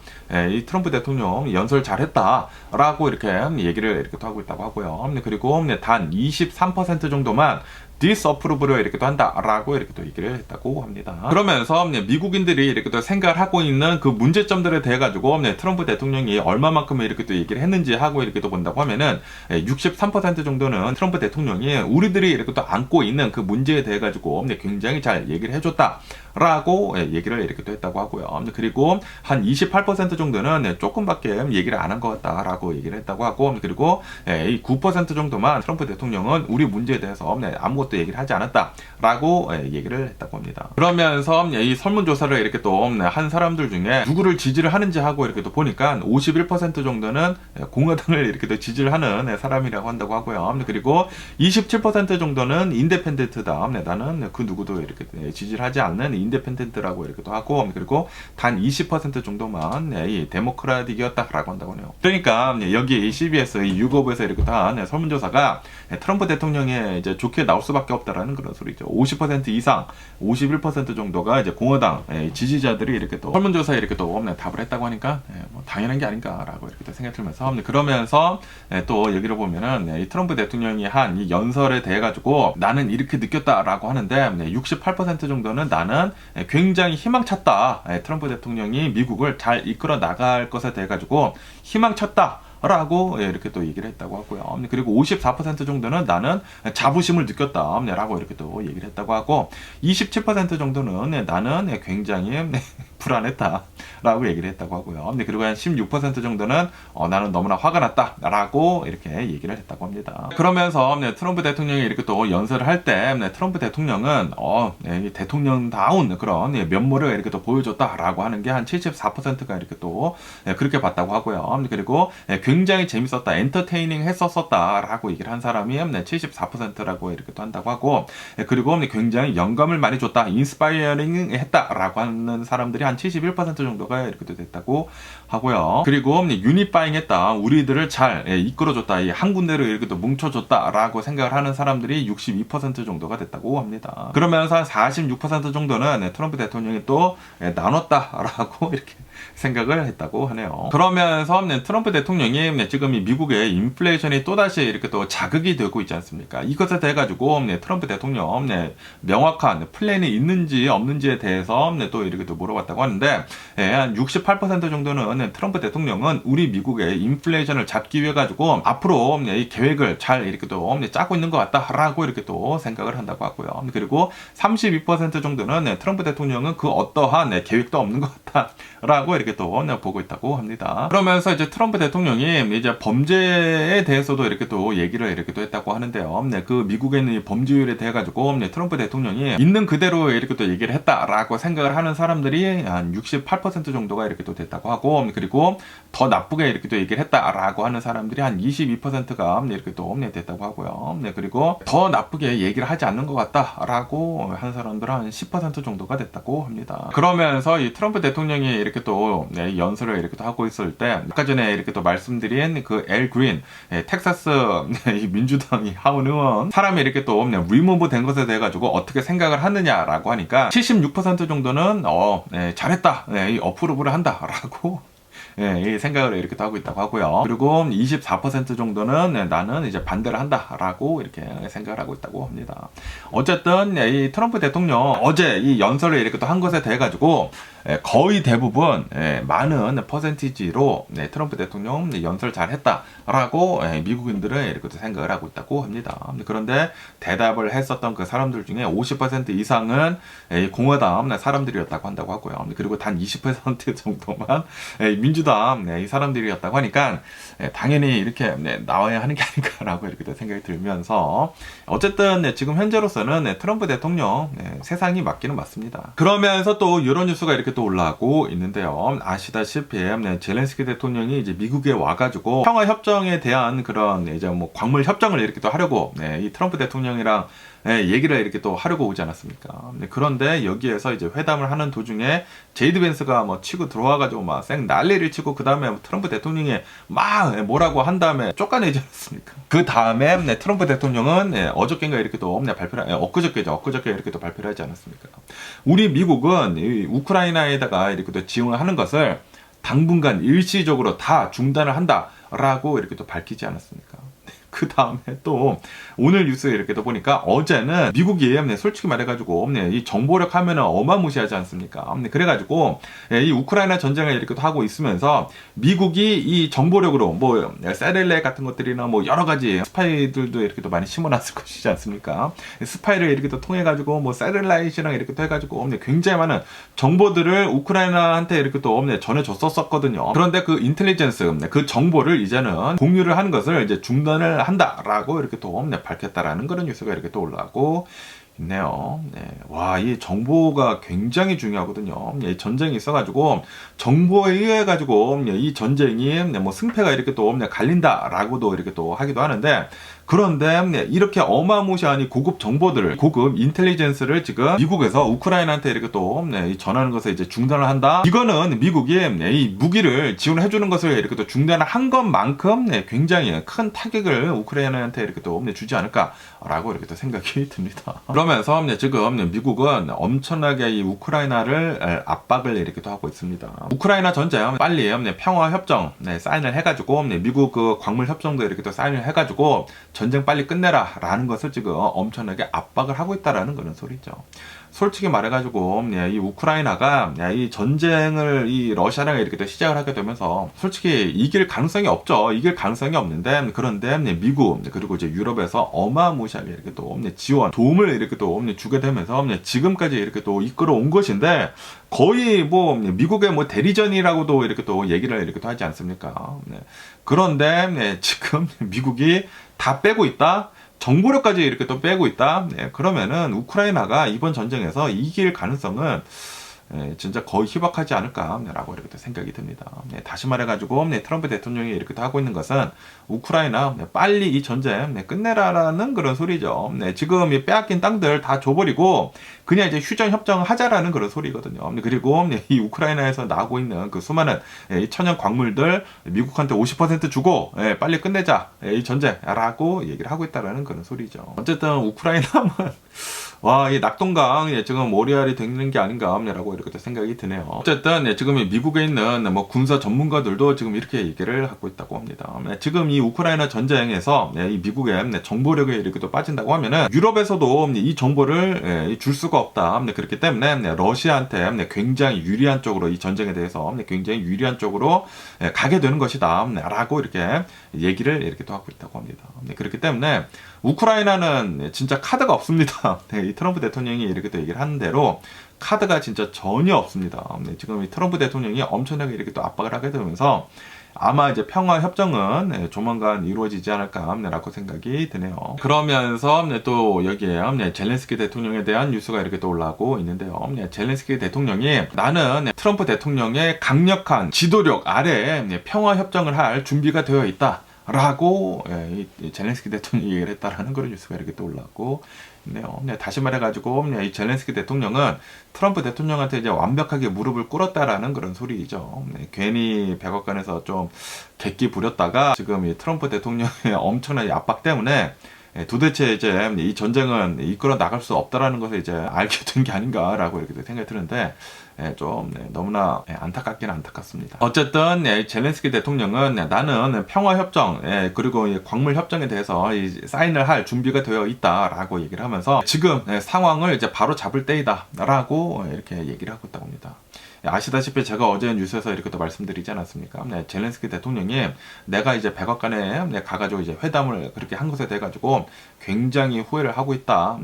이 트럼프 대통령 연설 잘했다라고 이렇게 얘기를 이렇게 또 하고 있다고 하고요. 그리고 단 23% 정도만 disapprove를 이렇게 또 한다라고 이렇게 또 얘기를 했다고 합니다. 그러면서 미국인들이 이렇게 또 생각을 하고 있는 그 문제점들에 대해 가지고 트럼프 대통령이 얼마만큼 이렇게 또 얘기를 했는지 하고 이렇게 또 본다고 하면은 63% 정도는 트럼프 대통령이 우리들이 이렇게 또 안고 있는 그 문제에 대해 가지고 굉장히 잘 얘기를 해줬다. 라고 얘기를 이렇게 또 했다고 하고요. 그리고 한 28% 정도는 조금밖에 얘기를 안 한 것 같다라고 얘기를 했다고 하고, 그리고 이 9% 정도만 트럼프 대통령은 우리 문제에 대해서 아무것도 얘기를 하지 않았다라고 얘기를 했다고 합니다. 그러면서 이 설문조사를 이렇게 또 한 사람들 중에 누구를 지지를 하는지 하고 이렇게 또 보니까 51% 정도는 공화당을 이렇게 또 지지를 하는 사람이라고 한다고 하고요. 그리고 27% 정도는 인디펜던트다. 나는 그 누구도 이렇게 지지를 하지 않는 인디펜던트라고 이렇게 또 하고, 그리고 단 20% 정도만 이 데모크라틱이었다라고 한다고 해요. 그러니까 여기 CBS 유거브에서 이렇게 한 설문조사가 트럼프 대통령의 이제 좋게 나올 수밖에 없다라는 그런 소리죠. 50% 이상, 51% 정도가 이제 공화당 지지자들이 이렇게 또 설문조사에 이렇게 또 답을 했다고 하니까 뭐 당연한 게 아닌가라고 이렇게 또 생각이 들면서, 그러면서 또 여기로 보면은 이 트럼프 대통령이 한 이 연설에 대해 가지고 나는 이렇게 느꼈다라고 하는데 68% 정도는 나는 굉장히 희망찼다. 트럼프 대통령이 미국을 잘 이끌어 나갈 것에 대해 가지고 희망찼다. 라고 이렇게 또 얘기를 했다고 하고요. 그리고 54% 정도는 나는 자부심을 느꼈다 라고 이렇게 또 얘기를 했다고 하고, 27% 정도는 나는 굉장히 불안했다 라고 얘기를 했다고 하고요. 그리고 한 16% 정도는 나는 너무나 화가 났다 라고 이렇게 얘기를 했다고 합니다. 그러면서 트럼프 대통령이 이렇게 또 연설을 할 때 트럼프 대통령은 대통령다운 그런 면모를 이렇게 또 보여줬다 라고 하는 게 한 74%가 이렇게 또 그렇게 봤다고 하고요. 그리고 굉장히 재밌었다, 엔터테이닝 했었었다 라고 얘기를 한 사람이 74%라고 이렇게 또 한다고 하고, 그리고 굉장히 영감을 많이 줬다, 인스파이어링 했다 라고 하는 사람들이 한 71% 정도가 이렇게 또 됐다고 하고요. 그리고 유니파잉 했다, 우리들을 잘 이끌어줬다, 한 군데로 이렇게 또 뭉쳐줬다 라고 생각을 하는 사람들이 62% 정도가 됐다고 합니다. 그러면서 한 46% 정도는 트럼프 대통령이 또 나눴다 라고 이렇게 생각을 했다고 하네요. 그러면서 트럼프 대통령이 지금 이 미국의 인플레이션이 또다시 이렇게 또 자극이 되고 있지 않습니까? 이것에 대해 가지고 트럼프 대통령 명확한 플랜이 있는지 없는지에 대해서 또 이렇게 또 물어봤다고 있다고 하는데 한 68% 정도는 트럼프 대통령은 우리 미국의 인플레이션을 잡기 위해 가지고 앞으로 이 계획을 잘 이렇게 또 짜고 있는 것 같다라고 이렇게 또 생각을 한다고 하고요. 그리고 32% 정도는 트럼프 대통령은 그 어떠한 계획도 없는 것 같다라고 이렇게 또 보고 있다고 합니다. 그러면서 이제 트럼프 대통령이 이제 범죄에 대해서도 이렇게 또 얘기를 이렇게 또 했다고 하는데요. 그 미국에 있는 이 범죄율에 대해 가지고 트럼프 대통령이 있는 그대로 이렇게 또 얘기를 했다라고 생각을 하는 사람들이 한 68% 정도가 이렇게 또 됐다고 하고, 그리고 더 나쁘게 이렇게 또 얘기를 했다라고 하는 사람들이 한 22%가 이렇게 또 됐다고 하고요. 그리고 더 나쁘게 얘기를 하지 않는 것 같다라고 하는 사람들은 한 10% 정도가 됐다고 합니다. 그러면서 이 트럼프 대통령이 이렇게 또 연설을 이렇게 또 하고 있을 때 아까 전에 이렇게 또 말씀드린 그 엘 그린 텍사스 민주당이 하원 의원 사람이 이렇게 또 리무브 된 것에 대해 가지고 어떻게 생각을 하느냐라고 하니까 76% 정도는 잘했다, 이 어프로브를 한다라고 이 생각을 이렇게 하고 있다고 하고요. 그리고 24% 정도는 나는 이제 반대를 한다라고 이렇게 생각을 하고 있다고 합니다. 어쨌든 이 트럼프 대통령 어제 이 연설을 이렇게 또 한 것에 대해 가지고 거의 대부분 많은 퍼센티지로 트럼프 대통령 연설 잘했다라고 미국인들은 이렇게 또 생각을 하고 있다고 합니다. 그런데 대답을 했었던 그 사람들 중에 50% 이상은 공화당 사람들이었다고 한다고 하고요. 그리고 단 20% 정도만 민주당 이 사람들이었다고 하니까 당연히 이렇게 나와야 하는 게 아닌가라고 이렇게 또 생각이 들면서 어쨌든 지금 현재로서는 트럼프 대통령 세상이 맞기는 맞습니다. 그러면서 또 이런 뉴스가 이렇게 또 올라오고 있는데요. 아시다시피 젤렌스키 대통령이 이제 미국에 와가지고 평화 협정에 대한 그런 이제 뭐 광물 협정을 이렇게 또 하려고 이 트럼프 대통령이랑 얘기를 이렇게 또 하려고 오지 않았습니까? 그런데 여기에서 이제 회담을 하는 도중에 제이드 벤스가 뭐 치고 들어와가지고 막 쌩 난리를 치고 그 다음에 트럼프 대통령이 막 뭐라고 한 다음에 쫓아내지 않았습니까? 그 다음에 트럼프 대통령은 어저께인가 이렇게 또 발표를 엊그저께 이렇게 또 발표를 하지 않았습니까? 우리 미국은 이 우크라이나에다가 이렇게 또 지원을 하는 것을 당분간 일시적으로 다 중단을 한다라고 이렇게 또 밝히지 않았습니까? 그 다음에 또 오늘 뉴스에 이렇게 또 보니까 어제는 미국이 솔직히 말해가지고 이 정보력 하면은 어마무시하지 않습니까? 그래가지고 이 우크라이나 전쟁을 이렇게 또 하고 있으면서 미국이 이 정보력으로 뭐 세렐레 같은 것들이나 뭐 여러 가지 스파이들도 이렇게 또 많이 심어놨을 것이지 않습니까? 스파이를 이렇게 또 통해가지고 뭐 세렐라이트랑 이렇게 또 해가지고 굉장히 많은 정보들을 우크라이나한테 이렇게 또 전해줬었거든요. 그런데 그 인텔리전스 그 정보를 이제는 공유를 하는 것을 이제 중단을 한다라고 이렇게 또 밝혔다라는 그런 뉴스가 이렇게 또 올라오고 있네요. 와, 이 정보가 굉장히 중요하거든요. 전쟁이 있어가지고 정보에 의해 가지고 이 전쟁이 뭐 승패가 이렇게 또 갈린다라고도 이렇게 또 하기도 하는데 그런데 이렇게 어마무시한 이 고급 정보들을 고급 인텔리전스를 지금 미국에서 우크라이나한테 이렇게 또 전하는 것을 이제 중단을 한다. 이거는 미국이 이 무기를 지원해 주는 것을 이렇게 또 중단을 한 것만큼 굉장히 큰 타격을 우크라이나한테 이렇게 또 주지 않을까라고 이렇게 또 생각이 듭니다. 그러면서 지금 미국은 엄청나게 이 우크라이나를 압박을 이렇게 또 하고 있습니다. 우크라이나 전쟁 빨리 평화 협정 사인을 해가지고 미국 그 광물 협정도 이렇게 또 사인을 해가지고 전쟁 빨리 끝내라라는 것을 지금 엄청나게 압박을 하고 있다라는 그런 소리죠. 솔직히 말해가지고 이 우크라이나가 이 전쟁을 이 러시아랑 이렇게 또 시작을 하게 되면서 솔직히 이길 가능성이 없죠. 이길 가능성이 없는데 그런데 미국 그리고 이제 유럽에서 어마무시하게 이렇게 또 지원 도움을 이렇게 또 주게 되면서 지금까지 이렇게 또 이끌어 온 것인데 거의 뭐 미국의 뭐 대리전이라고도 이렇게 또 얘기를 이렇게 또 하지 않습니까? 그런데 지금 미국이 다 빼고 있다. 정보력까지 이렇게 또 빼고 있다. 그러면은 우크라이나가 이번 전쟁에서 이길 가능성은 진짜 거의 희박하지 않을까라고 이렇게 생각이 듭니다. 다시 말해가지고 트럼프 대통령이 이렇게 하고 있는 것은 우크라이나 빨리 이 전쟁 끝내라라는 그런 소리죠. 지금 이 빼앗긴 땅들 다 줘버리고 그냥 이제 휴전 협정하자라는 그런 소리거든요. 그리고 이 우크라이나에서 나오고 있는 그 수많은 이 천연 광물들 미국한테 50% 주고 빨리 끝내자 이 전쟁라고 얘기를 하고 있다라는 그런 소리죠. 어쨌든 우크라이나는 와, 이 낙동강 지금 모래알이 되는 게 아닌가라고 이렇게 생각이 드네요. 어쨌든 지금 미국에 있는 뭐 군사 전문가들도 지금 이렇게 얘기를 하고 있다고 합니다. 지금 이 우크라이나 전쟁에서 이 미국의 정보력이 이렇게 또 빠진다고 하면은 유럽에서도 이 정보를 줄 수가 없다. 그렇기 때문에 러시아한테 굉장히 유리한 쪽으로 이 전쟁에 대해서 굉장히 유리한 쪽으로 가게 되는 것이다라고 이렇게 얘기를 이렇게 또 하고 있다고 합니다. 그렇기 때문에 우크라이나는 진짜 카드가 없습니다. 이 트럼프 대통령이 이렇게 또 얘기를 하는 대로 카드가 진짜 전혀 없습니다. 지금 이 트럼프 대통령이 엄청나게 이렇게 또 압박을 하게 되면서 아마 이제 평화 협정은 조만간 이루어지지 않을까라고 생각이 드네요. 그러면서 또 여기에 젤렌스키 대통령에 대한 뉴스가 이렇게 또 올라오고 있는데요. 젤렌스키 대통령이 나는 트럼프 대통령의 강력한 지도력 아래 평화 협정을 할 준비가 되어 있다. 라고 젤렌스키 대통령이 얘기를 했다라는 그런 뉴스가 이렇게 또 올라왔고 있네요. 다시 말해가지고 이 젤렌스키 대통령은 트럼프 대통령한테 이제 완벽하게 무릎을 꿇었다라는 그런 소리이죠. 괜히 백악관에서 좀 객기 부렸다가 지금 이 트럼프 대통령의 엄청난 압박 때문에 도대체 이제 이 전쟁은 이끌어 나갈 수 없다라는 것을 이제 알게 된 게 아닌가라고 이렇게 생각이 드는데 좀 너무나 안타깝기는 안타깝습니다. 어쨌든 젤렌스키 대통령은 나는 평화협정 그리고 광물협정에 대해서 사인을 할 준비가 되어 있다라고 얘기를 하면서 지금 상황을 이제 바로 잡을 때이다라고 이렇게 얘기를 하고 있다고 합니다. 아시다시피 제가 어제 뉴스에서 이렇게 또 말씀드리지 않았습니까? 젤렌스키 대통령이 내가 이제 백악관에 가가지고 이제 회담을 그렇게 한 것에 대해 가지고 굉장히 후회를 하고 있다.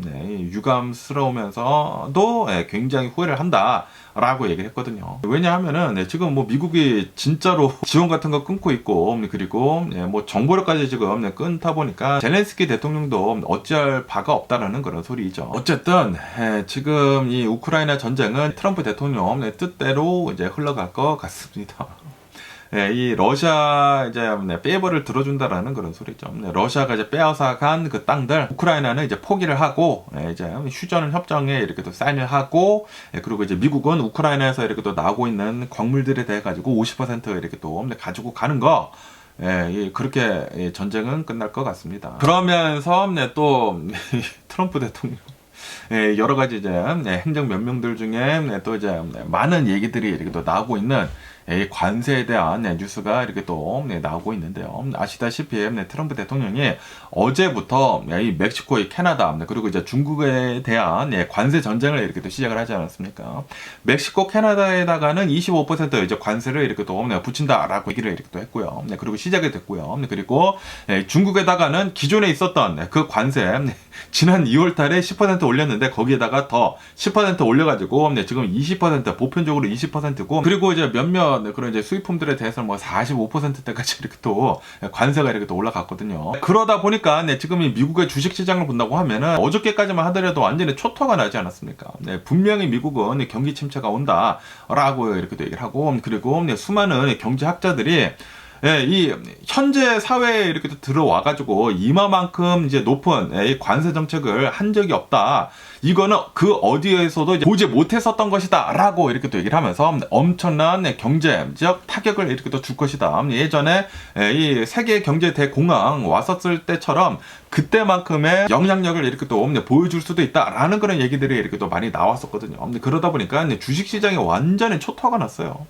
유감스러우면서도 굉장히 후회를 한다. 라고 얘기를 했거든요. 왜냐하면은 지금 뭐 미국이 진짜로 지원 같은 거 끊고 있고 그리고 뭐 정보력까지 지금 끊다 보니까 젤렌스키 대통령도 어찌할 바가 없다라는 그런 소리죠. 어쨌든 지금 이 우크라이나 전쟁은 트럼프 대통령 뜻대로 이제 흘러갈 것 같습니다. 이 러시아 이제 페이버를 들어준다라는 그런 소리죠. 러시아가 이제 빼앗아간 그 땅들 우크라이나는 이제 포기를 하고 이제 휴전 협정에 이렇게 또 사인을 하고 그리고 이제 미국은 우크라이나에서 이렇게 또 나오고 있는 광물들에 대해 가지고 50% 이렇게 또 가지고 가는 거. 그렇게 전쟁은 끝날 것 같습니다. 그러면서 또 트럼프 대통령 여러 가지 이제 행정 명령들 중에 또 이제 많은 얘기들이 이렇게 또 나오고 있는 관세에 대한 뉴스가 이렇게 또 나오고 있는데요. 아시다시피 트럼프 대통령이 어제부터 이 멕시코, 캐나다 그리고 이제 중국에 대한 관세 전쟁을 이렇게 또 시작을 하지 않았습니까? 멕시코, 캐나다에다가는 25% 이제 관세를 이렇게 또 붙인다라고 얘기를 이렇게 또 했고요. 그리고 시작이 됐고요. 그리고 중국에다가는 기존에 있었던 그 관세 지난 2월달에 10% 올렸는데 거기에다가 더 10% 올려가지고 지금 20% 보편적으로 20%고 그리고 이제 몇몇 그런 이제 수입품들에 대해서는 뭐 45%대까지 이렇게 또 관세가 이렇게 또 올라갔거든요. 그러다 보니까 지금 이 미국의 주식 시장을 본다고 하면은 어저께까지만 하더라도 완전히 초토화가 나지 않았습니까? 분명히 미국은 경기 침체가 온다라고 이렇게 또 얘기를 하고 그리고 수많은 경제학자들이 이 현재 사회에 이렇게 들어와가지고 이마만큼 이제 높은 이 관세 정책을 한 적이 없다. 이거는 그 어디에서도 이제 보지 못했었던 것이다라고 이렇게 또 얘기를 하면서 엄청난 경제적 타격을 이렇게 또 줄 것이다. 예전에 이 세계 경제 대공황 왔었을 때처럼 그때만큼의 영향력을 이렇게 또 보여줄 수도 있다라는 그런 얘기들이 이렇게 또 많이 나왔었거든요. 주식시장이 그러다 주식시장이 완전히 초토화가 났어요.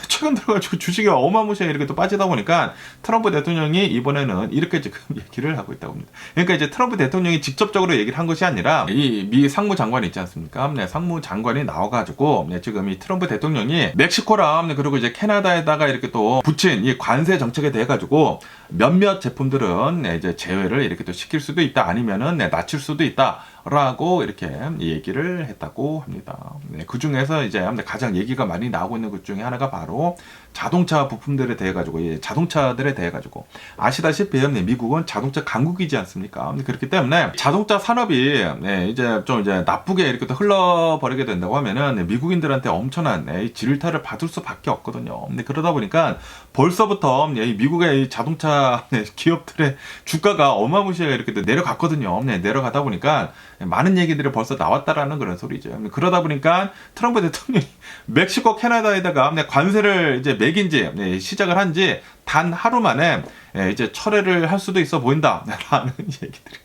최근 들어가지고 주식이 어마무시하게 이렇게 또 빠지다 보니까 트럼프 대통령이 이번에는 이렇게 지금 얘기를 하고 있다고 합니다. 그러니까 이제 트럼프 대통령이 직접적으로 얘기를 한 것이 아니라 이 미 상무장관이 있지 않습니까? 상무장관이 나와가지고 지금 이 트럼프 대통령이 멕시코랑 그리고 이제 캐나다에다가 이렇게 또 붙인 이 관세 정책에 대해 가지고 몇몇 제품들은 이제 제외를 이렇게 또 시킬 수도 있다 아니면은 낮출 수도 있다. 라고 이렇게 얘기를 했다고 합니다. 그 중에서 이제 가장 얘기가 많이 나오고 있는 것 중에 하나가 바로 자동차 부품들에 대해 가지고 자동차들에 대해 가지고 아시다시피 미국은 자동차 강국이지 않습니까? 그렇기 때문에 자동차 산업이 이제 좀 이제 나쁘게 이렇게 또 흘러버리게 된다고 하면은 미국인들한테 엄청난 질타를 받을 수밖에 없거든요. 그러다 보니까 벌써부터 미국의 자동차 기업들의 주가가 어마무시하게 이렇게 내려갔거든요. 내려가다 보니까 많은 얘기들이 벌써 나왔다라는 그런 소리죠. 그러다 보니까 트럼프 대통령이 멕시코, 캐나다에다가 관세를 이제 매긴 지 시작을 한 지 단 하루 만에 이제 철회를 할 수도 있어 보인다라는 얘기들이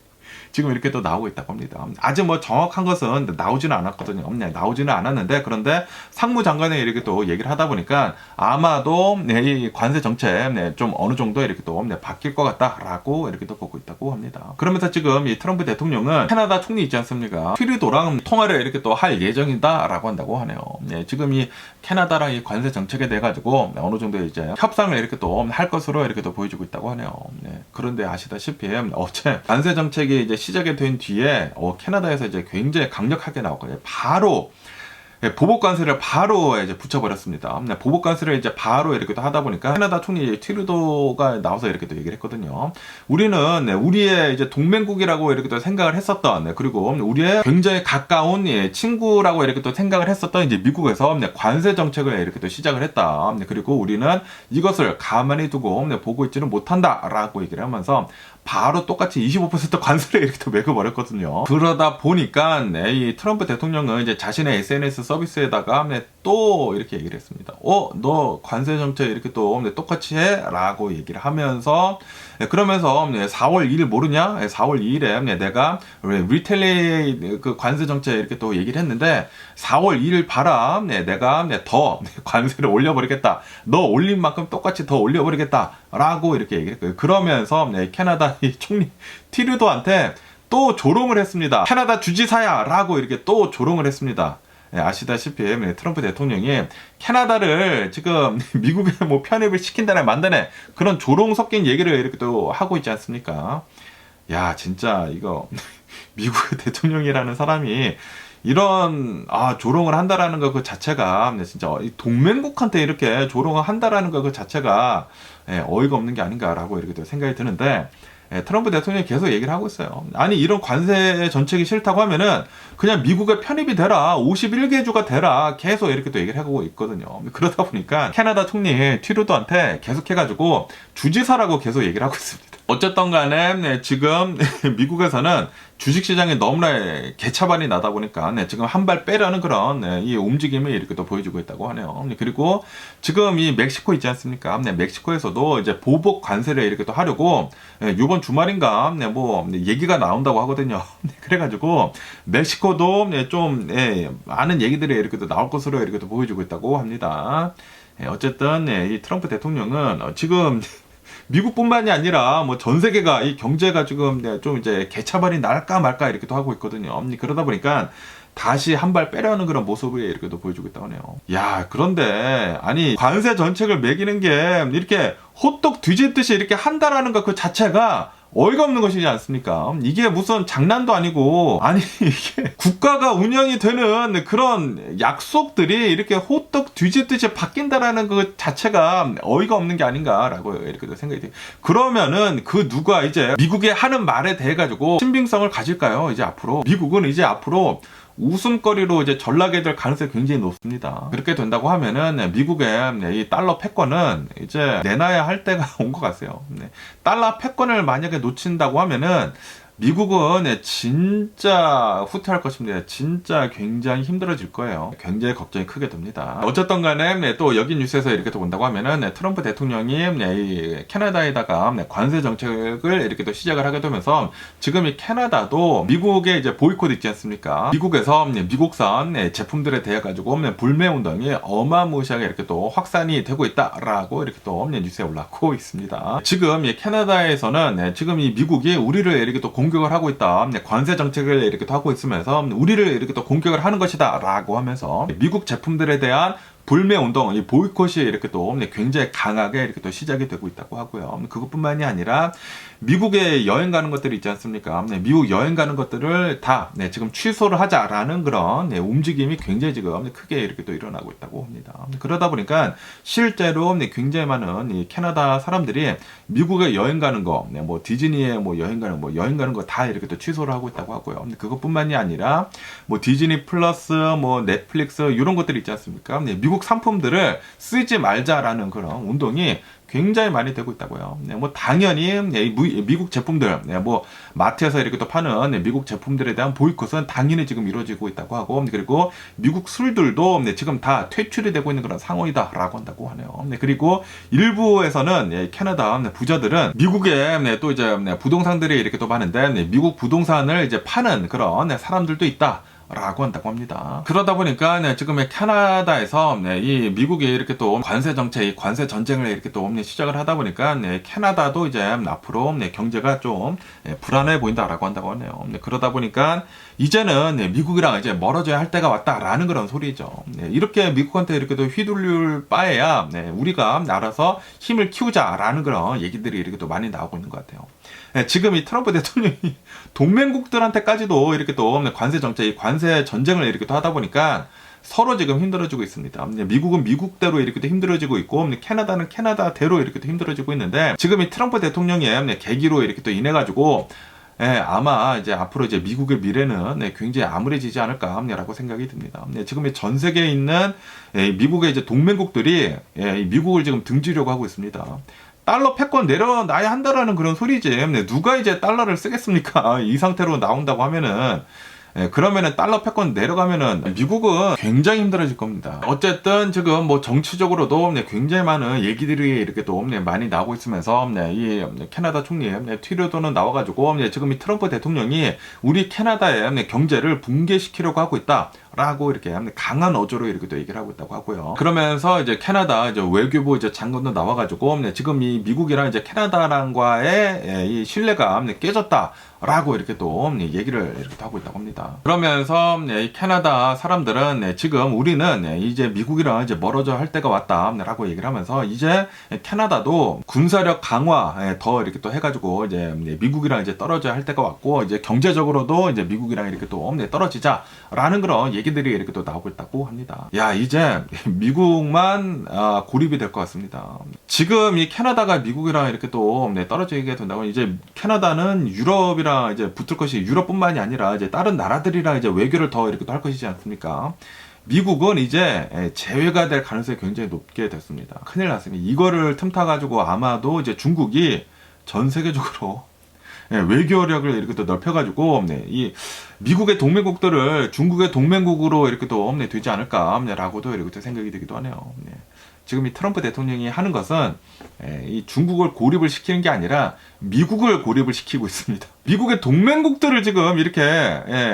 지금 이렇게 또 나오고 있다고 합니다. 아직 뭐 정확한 것은 나오지는 않았거든요. 나오지는 않았는데, 그런데 상무장관이 이렇게 또 얘기를 하다 보니까 아마도 이 관세 정책 좀 어느 정도 이렇게 또 바뀔 것 같다라고 이렇게 또 보고 있다고 합니다. 그러면서 지금 이 트럼프 대통령은 캐나다 총리 있지 않습니까? 트루도랑 통화를 이렇게 또 할 예정이다라고 한다고 하네요. 지금 이 캐나다랑 이 관세 정책에 대해 가지고 어느 정도 이제 협상을 이렇게 또 할 것으로 이렇게 또 보여주고 있다고 하네요. 그런데 아시다시피 어제 관세 정책이 이제 시작이 된 뒤에 캐나다에서 이제 굉장히 강력하게 나왔거든요. 바로 보복관세를 바로 이제 붙여버렸습니다. 보복관세를 이제 바로 이렇게 또 하다 보니까 캐나다 총리 트루도가 나와서 이렇게 또 얘기를 했거든요. 우리는 우리의 이제 동맹국이라고 이렇게 또 생각을 했었던, 그리고 우리의 굉장히 가까운 친구라고 이렇게 또 생각을 했었던 이제 미국에서 관세 정책을 이렇게 또 시작을 했다. 그리고 우리는 이것을 가만히 두고 보고 있지는 못한다라고 얘기를 하면서 바로 똑같이 25% 관세를 이렇게 또 매겨버렸거든요. 그러다 보니까 이 트럼프 대통령은 이제 자신의 SNS 서비스에다가 또 이렇게 얘기를 했습니다. 너 관세 정책 이렇게 또 똑같이 해? 라고 얘기를 하면서, 그러면서 4월 2일 모르냐? 4월 2일에 내가 리텔리 그 관세 정책 이렇게 또 얘기를 했는데 4월 2일 봐라. 내가 더 관세를 올려버리겠다. 너 올린 만큼 똑같이 더 올려버리겠다. 라고 이렇게 얘기를 했고요. 그러면서 캐나다 이 총리 트루도한테 또 조롱을 했습니다. 캐나다 주지사야 라고 이렇게 또 조롱을 했습니다. 아시다시피 트럼프 대통령이 캐나다를 지금 미국에 뭐 편입을 시킨다네 만다네 그런 조롱 섞인 얘기를 이렇게 또 하고 있지 않습니까? 야, 진짜 이거 미국의 대통령이라는 사람이 이런 조롱을 한다라는 거 그 자체가 진짜 동맹국한테 이렇게 조롱을 한다라는 거 그 자체가 어이가 없는 게 아닌가라고 이렇게 또 생각이 드는데, 트럼프 대통령이 계속 얘기를 하고 있어요. 아니, 이런 관세 정책이 싫다고 하면은 그냥 미국에 편입이 되라, 51개 주가 되라, 계속 이렇게 또 얘기를 하고 있거든요. 그러다 보니까 캐나다 총리 트루도한테 계속 해가지고 주지사라고 계속 얘기를 하고 있습니다. 어쨌든 간에 지금 미국에서는 주식시장이 너무나 개차반이 나다 보니까 지금 한 발 빼려는 그런 이 움직임을 이렇게 또 보여주고 있다고 하네요. 그리고 지금 이 멕시코 있지 않습니까? 멕시코에서도 이제 보복 관세를 이렇게 또 하려고 이번 주말인가 뭐 얘기가 나온다고 하거든요. 그래가지고 멕시코도 좀 많은 얘기들이 이렇게 또 나올 것으로 이렇게 또 보여주고 있다고 합니다. 어쨌든 이 트럼프 대통령은 지금 미국뿐만이 아니라 뭐 전 세계가 이 경제가 지금 좀 이제 개차반이 날까 말까 이렇게 또 하고 있거든요. 그러다 보니까 다시 한 발 빼려는 그런 모습을 이렇게 또 보여주고 있다고 하네요. 야, 그런데 아니 관세 정책을 매기는 게 이렇게 호떡 뒤집듯이 이렇게 한다라는 것 그 자체가 어이가 없는 것이지 않습니까? 이게 무슨 장난도 아니고, 아니 이게 국가가 운영이 되는 그런 약속들이 이렇게 호떡 뒤집듯이 바뀐다라는 것 자체가 어이가 없는 게 아닌가라고 이렇게 생각이 돼요. 그러면은 그 누가 이제 미국의 하는 말에 대해 가지고 신빙성을 가질까요? 이제 앞으로 미국은 이제 앞으로 웃음거리로 이제 전락이 될 가능성이 굉장히 높습니다. 그렇게 된다고 하면은 미국의 이 달러 패권은 이제 내놔야 할 때가 온 것 같아요. 달러 패권을 만약에 놓친다고 하면은 미국은 진짜 후퇴할 것입니다. 진짜 굉장히 힘들어질 거예요. 굉장히 걱정이 크게 됩니다. 어쨌든 간에 또 여기 뉴스에서 이렇게 또 본다고 하면은 트럼프 대통령이 이 캐나다에다가 관세 정책을 이렇게 또 시작을 하게 되면서 지금 이 캐나다도 미국의 이제 보이콧 있지 않습니까? 미국에서 미국산 제품들에 대해 가지고 불매 운동이 어마무시하게 이렇게 또 확산이 되고 있다라고 이렇게 또 뉴스에 올라오고 있습니다. 지금 이 캐나다에서는 지금 이 미국이 우리를 이렇게 또 공격을 하고 있다. 관세 정책을 이렇게 또 하고 있으면서 우리를 이렇게 또 공격을 하는 것이다. 라고 하면서 미국 제품들에 대한 불매 운동, 이 보이콧이 이렇게 또 굉장히 강하게 이렇게 또 시작이 되고 있다고 하고요. 그것뿐만이 아니라 미국에 여행 가는 것들이 있지 않습니까? 미국 여행 가는 것들을 다 지금 취소를 하자라는 그런 움직임이 굉장히 지금 크게 이렇게 또 일어나고 있다고 합니다. 그러다 보니까 실제로 굉장히 많은 이 캐나다 사람들이 미국에 여행 가는 거, 뭐 디즈니에 뭐 여행 가는 거 다 이렇게 또 취소를 하고 있다고 하고요. 그것뿐만이 아니라 뭐 디즈니 플러스, 뭐 넷플릭스 이런 것들이 있지 않습니까? 미국 상품들을 쓰지 말자라는 그런 운동이 굉장히 많이 되고 있다고요. 네, 뭐 당연히 미국 제품들, 네, 뭐 마트에서 이렇게 또 파는 미국 제품들에 대한 보이콧은 당연히 지금 이루어지고 있다고 하고, 그리고 미국 술들도 지금 다 퇴출이 되고 있는 그런 상황이다라고 한다고 하네요. 네, 그리고 일부에서는 캐나다 부자들은 미국에 또 이제 부동산들이 이렇게 또 많은데 미국 부동산을 이제 파는 그런 사람들도 있다. 라고 한다고 합니다. 그러다 보니까 지금 캐나다에서 이 미국이 이렇게 또 관세 정책, 관세 전쟁을 이렇게 또 시작을 하다 보니까 캐나다도 이제 앞으로 경제가 좀 불안해 보인다라고 한다고 하네요. 그러다 보니까 이제는 미국이랑 이제 멀어져야 할 때가 왔다라는 그런 소리죠. 이렇게 미국한테 이렇게 또 휘둘릴 바에야 우리가 알아서 힘을 키우자라는 그런 얘기들이 이렇게 또 많이 나오고 있는 것 같아요. 지금 이 트럼프 대통령이 동맹국들한테까지도 이렇게 또 관세 정책, 관세 전쟁을 이렇게 또 하다 보니까 서로 지금 힘들어지고 있습니다. 미국은 미국대로 이렇게 또 힘들어지고 있고, 캐나다는 캐나다대로 이렇게 또 힘들어지고 있는데, 지금 이 트럼프 대통령의 계기로 이렇게 또 인해가지고, 아마 이제 앞으로 이제 미국의 미래는 굉장히 암울해지지 않을까라고 생각이 듭니다. 지금 전 세계에 있는 미국의 이제 동맹국들이 미국을 지금 등지려고 하고 있습니다. 달러 패권 내려놔야 한다라는 그런 소리지. 누가 이제 달러를 쓰겠습니까? 이 상태로 나온다고 하면은. 그러면은 달러 패권 내려가면은 미국은 굉장히 힘들어질 겁니다. 어쨌든 지금 뭐 정치적으로도 굉장히 많은 얘기들이 이렇게 또 많이 나오고 있으면서 이 캐나다 총리 트루도는 나와가지고 지금 이 트럼프 대통령이 우리 캐나다의 경제를 붕괴시키려고 하고 있다. 라고 이렇게 강한 어조로 이렇게 또 얘기를 하고 있다고 하고요. 그러면서 이제 캐나다 이제 외교부 이제 장관도 나와가지고 지금 이 미국이랑 이제 캐나다랑과의 이 신뢰가 깨졌다라고 이렇게 또 얘기를 이렇게 하고 있다고 합니다. 그러면서 이 캐나다 사람들은 지금 우리는 이제 미국이랑 이제 멀어져 할 때가 왔다라고 얘기를 하면서 이제 캐나다도 군사력 강화 더 이렇게 또 해가지고 이제 미국이랑 이제 떨어져야 할 때가 왔고 이제 경제적으로도 이제 미국이랑 이렇게 또 떨어지자라는 그런 얘기들이 이렇게 또 나오고 있다고 합니다. 야, 이제 미국만 고립이 될 것 같습니다. 지금 이 캐나다가 미국이랑 이렇게 또 떨어지게 된다고 이제 캐나다는 유럽이랑 이제 붙을 것이 유럽뿐만이 아니라 이제 다른 나라들이랑 이제 외교를 더 이렇게 또 할 것이지 않습니까? 미국은 이제 제외가 될 가능성이 굉장히 높게 됐습니다. 큰일 났습니다. 이거를 틈타가지고 아마도 이제 중국이 전 세계적으로 외교력을 이렇게 또 넓혀가지고 이 미국의 동맹국들을 중국의 동맹국으로 이렇게 또 되지 않을까라고도 이렇게 또 생각이 들기도 하네요. 지금 이 트럼프 대통령이 하는 것은 이 중국을 고립을 시키는 게 아니라 미국을 고립을 시키고 있습니다. 미국의 동맹국들을 지금 이렇게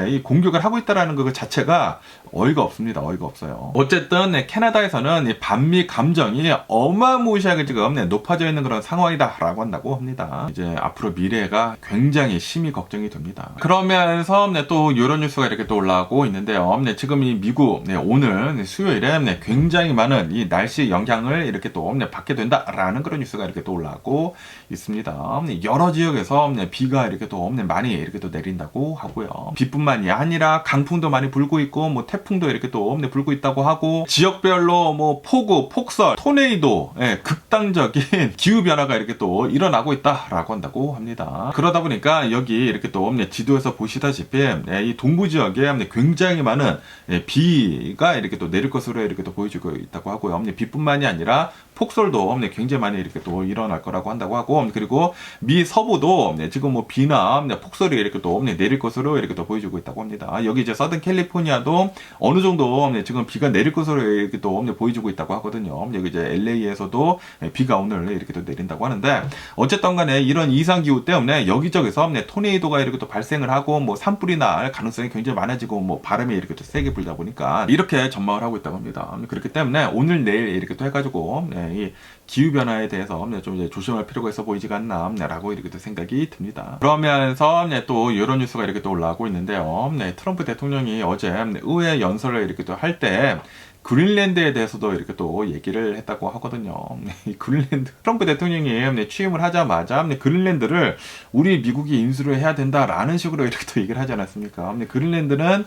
이 공격을 하고 있다는 것 자체가 어이가 없습니다. 어이가 없어요. 어쨌든 캐나다에서는 이 반미 감정이 어마무시하게 지금 높아져 있는 그런 상황이다라고 한다고 합니다. 이제 앞으로 미래가 굉장히 심히 걱정이 됩니다. 그러면서 또 이런 뉴스가 이렇게 또 올라오고 있는데요. 지금 이 미국 오늘 수요일에 굉장히 많은 이 날씨 영향을 이렇게 또 받게 된다라는 그런 뉴스가 이렇게 또 올라오고 있습니다. 여러 지역에서 비가 이렇게 또 많이 이렇게 또 내린다고 하고요. 비뿐만이 아니라 강풍도 많이 불고 있고 뭐 태풍도 이렇게 또 불고 있다고 하고 지역별로 뭐 폭우, 폭설, 토네이도 극단적인 기후 변화가 이렇게 또 일어나고 있다라고 한다고 합니다. 그러다 보니까 여기 이렇게 또 지도에서 보시다시피 이 동부 지역에 굉장히 많은 비가 이렇게 또 내릴 것으로 이렇게 또 보여지고 있다고 하고요. 비뿐만이 아니라 폭설도 굉장히 많이 이렇게 또 일어날 거라고 한다고 하고 그리고 미 서부도 지금 뭐 비나 폭설이 이렇게 또 내릴 것으로 이렇게 또 보여주고 있다고 합니다. 여기 이제 서든 캘리포니아도 어느 정도 지금 비가 내릴 것으로 이렇게 또 보여주고 있다고 하거든요. 여기 이제 LA에서도 비가 오늘 이렇게 또 내린다고 하는데 어쨌든 간에 이런 이상 기후 때문에 여기저기서 토네이도가 이렇게 또 발생을 하고 뭐 산불이 날 가능성이 굉장히 많아지고 뭐 바람이 이렇게 또 세게 불다 보니까 이렇게 전망을 하고 있다고 합니다. 그렇기 때문에 오늘 내일 이렇게 또 해가지고 이 기후 변화에 대해서 좀 이제 조심할 필요가 있어 보이지가 않나라고 이렇게 또 생각이 듭니다. 그러면서 또 이런 뉴스가 이렇게 또 올라오고 있는데요. 트럼프 대통령이 어제 의회 연설을 이렇게 또 할 때 그린랜드에 대해서도 이렇게 또 얘기를 했다고 하거든요. 그린랜드 트럼프 대통령이 취임을 하자마자 그린랜드를 우리 미국이 인수를 해야 된다라는 식으로 이렇게 또 얘기를 하지 않았습니까? 그린랜드는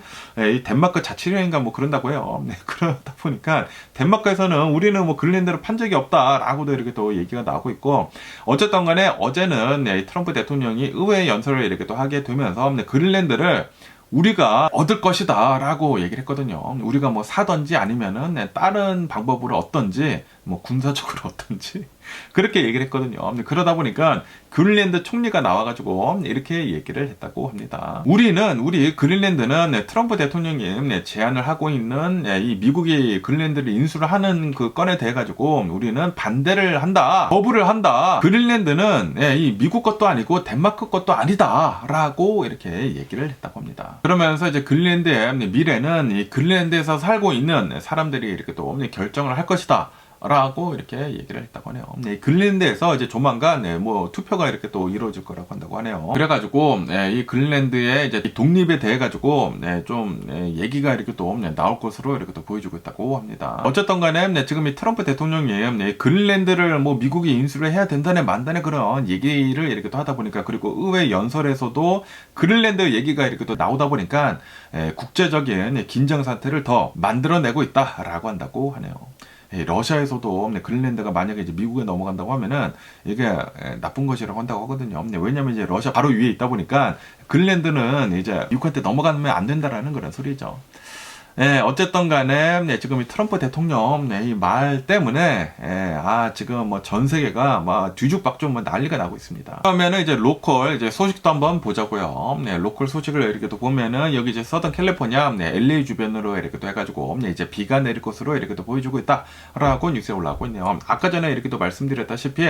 덴마크 자치령인가 뭐 그런다고 해요. 그러다 보니까 덴마크에서는 우리는 뭐 그린랜드를 판 적이 없다라고도 이렇게 또 얘기가 나오고 있고 어쨌든 간에 어제는 트럼프 대통령이 의회 연설을 이렇게 또 하게 되면서 그린랜드를 우리가 얻을 것이다 라고 얘기를 했거든요. 우리가 뭐 사든지 아니면은 다른 방법으로 얻든지 뭐 군사적으로 얻든지 그렇게 얘기를 했거든요. 그러다 보니까 그린랜드 총리가 나와가지고 이렇게 얘기를 했다고 합니다. 우리 그린랜드는 트럼프 대통령이 제안을 하고 있는 이 미국이 그린랜드를 인수를 하는 그 건에 대해 가지고 우리는 반대를 한다, 거부를 한다. 그린랜드는 이 미국 것도 아니고 덴마크 것도 아니다라고 이렇게 얘기를 했다고 합니다. 그러면서 이제 그린랜드의 미래는 이 그린랜드에서 살고 있는 사람들이 이렇게 또 결정을 할 것이다. 라고 이렇게 얘기를 했다고 하네요. 그린랜드에서 이제 조만간 뭐 투표가 이렇게 또 이루어질 거라고 한다고 하네요. 그래가지고 이 그린랜드의 이제 독립에 대해 가지고 좀 얘기가 이렇게 또 나올 것으로 이렇게 또 보여주고 있다고 합니다. 어쨌든 간에 지금 이 트럼프 대통령이 그린랜드를 뭐 미국이 인수를 해야 된다네 만다네 그런 얘기를 이렇게 또 하다 보니까, 그리고 의회 연설에서도 그린랜드 얘기가 이렇게 또 나오다 보니까 국제적인 긴장 상태를 더 만들어내고 있다라고 한다고 하네요. 러시아에서도 그린랜드가 만약에 이제 미국에 넘어간다고 하면은 이게 나쁜 것이라고 한다고 하거든요. 왜냐면 이제 러시아 바로 위에 있다 보니까 그린랜드는 이제 미국한테 넘어가면 안 된다라는 그런 소리죠. 어쨌든 간에 지금 이 트럼프 대통령 이 말 때문에 지금 뭐 전 세계가 막 뒤죽박죽 뭐 난리가 나고 있습니다. 그러면은 이제 로컬 이제 소식도 한번 보자고요. 로컬 소식을 이렇게 또 보면은 여기 이제 서던 캘리포니아 LA 주변으로 이렇게 또 해가지고 이제 비가 내릴 것으로 이렇게 또 보여주고 있다라고 뉴스에 올라오고 있네요. 아까 전에 이렇게 또 말씀드렸다시피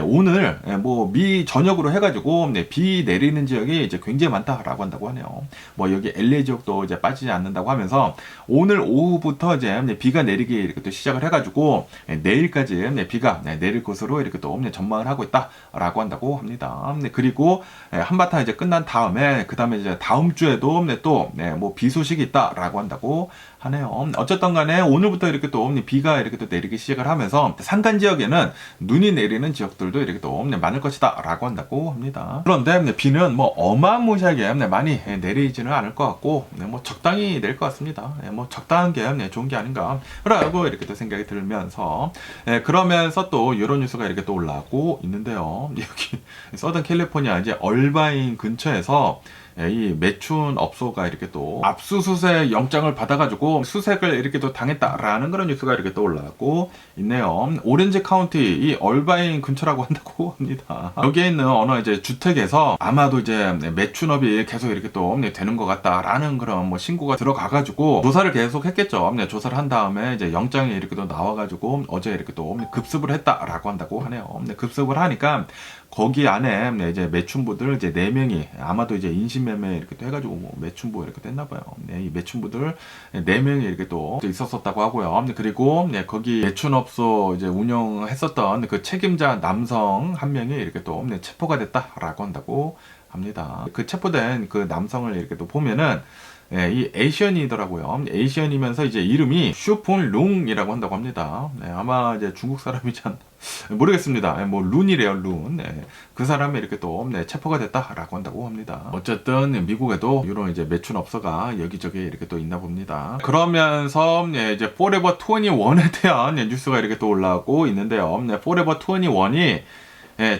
오늘 뭐 미 전역으로 해가지고 비 내리는 지역이 이제 굉장히 많다라고 한다고 하네요. 뭐 여기 LA 지역도 이제 빠지지 않는다고 하면서 오늘 오후부터 이제 비가 내리기 이렇게 또 시작을 해가지고 내일까지 비가 내릴 것으로 이렇게 또 전망을 하고 있다라고 한다고 합니다. 그리고 한바탕 이제 끝난 다음에 그 다음에 이제 다음 주에도 또 뭐 비 소식이 있다라고 한다고 하네요. 어쨌든 간에 오늘부터 이렇게 또 비가 이렇게 또 내리기 시작을 하면서 산간 지역에는 눈이 내리는 지역들도 이렇게 또 많을 것이다 라고 한다고 합니다. 그런데 비는 뭐 어마무시하게 많이 내리지는 않을 것 같고 뭐 적당히 내릴 것 같습니다. 뭐 적당한 게 좋은 게 아닌가 라고 이렇게 또 생각이 들면서 그러면서 또 이런 뉴스가 이렇게 또 올라오고 있는데요. 여기 서던 캘리포니아 이제 얼바인 근처에서 이 매춘 업소가 이렇게 또 압수수색 영장을 받아가지고 수색을 이렇게 또 당했다라는 그런 뉴스가 이렇게 또 올라오고 있네요. 오렌지 카운티 이 얼바인 근처라고 한다고 합니다. 여기에 있는 어느 이제 주택에서 아마도 이제 매춘업이 계속 이렇게 또 되는 것 같다라는 그런 뭐 신고가 들어가가지고 조사를 계속 했겠죠. 조사를 한 다음에 이제 영장이 이렇게 또 나와가지고 어제 이렇게 또 급습을 했다라고 한다고 하네요. 급습을 하니까 거기 안에 이제 매춘부들 이제 4명이 아마도 이제 인신매매 이렇게 또 해가지고 뭐 매춘부 이렇게 또 했나봐요. 이 매춘부들 4명이 이렇게 또 있었었다고 하고요. 그리고 거기 매춘업소 이제 운영했었던 그 책임자 남성 한 명이 이렇게 또 체포가 됐다라고 한다고 합니다. 그 체포된 그 남성을 이렇게 또 보면은 이 에이시언이더라고요. 에이시언이면서 이제 이름이 슈폰 룽이라고 한다고 합니다. 아마 이제 중국 사람이지 않나 모르겠습니다. 뭐 룬이래요, 룬. 그 사람이 이렇게 또 체포가 됐다라고 한다고 합니다. 어쨌든 미국에도 이런 이제 매춘업소가 여기저기 이렇게 또 있나 봅니다. 그러면서 이제 포레버 21에 대한 뉴스가 이렇게 또 올라오고 있는데요. 포레버 21이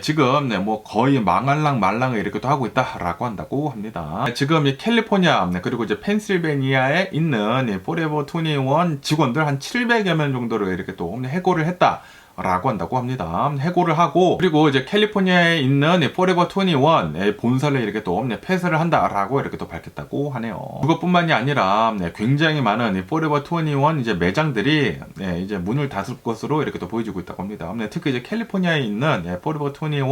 지금 뭐 거의 망할랑 말랑을 이렇게 또 하고 있다라고 한다고 합니다. 지금 이 캘리포니아 그리고 이제 펜실베니아에 있는 포레버 21 직원들 한 700여 명 정도를 이렇게 또 해고를 했다. 라고 한다고 합니다. 해고를 하고 그리고 이제 캘리포니아에 있는 포레버 21 본사를 이렇게 또 폐쇄를 한다라고 이렇게 또 밝혔다고 하네요. 그것뿐만이 아니라 굉장히 많은 포레버 21 이제 매장들이 이제 문을 닫을 것으로 이렇게 또 보여지고 있다고 합니다. 특히 이제 캘리포니아에 있는 포레버 21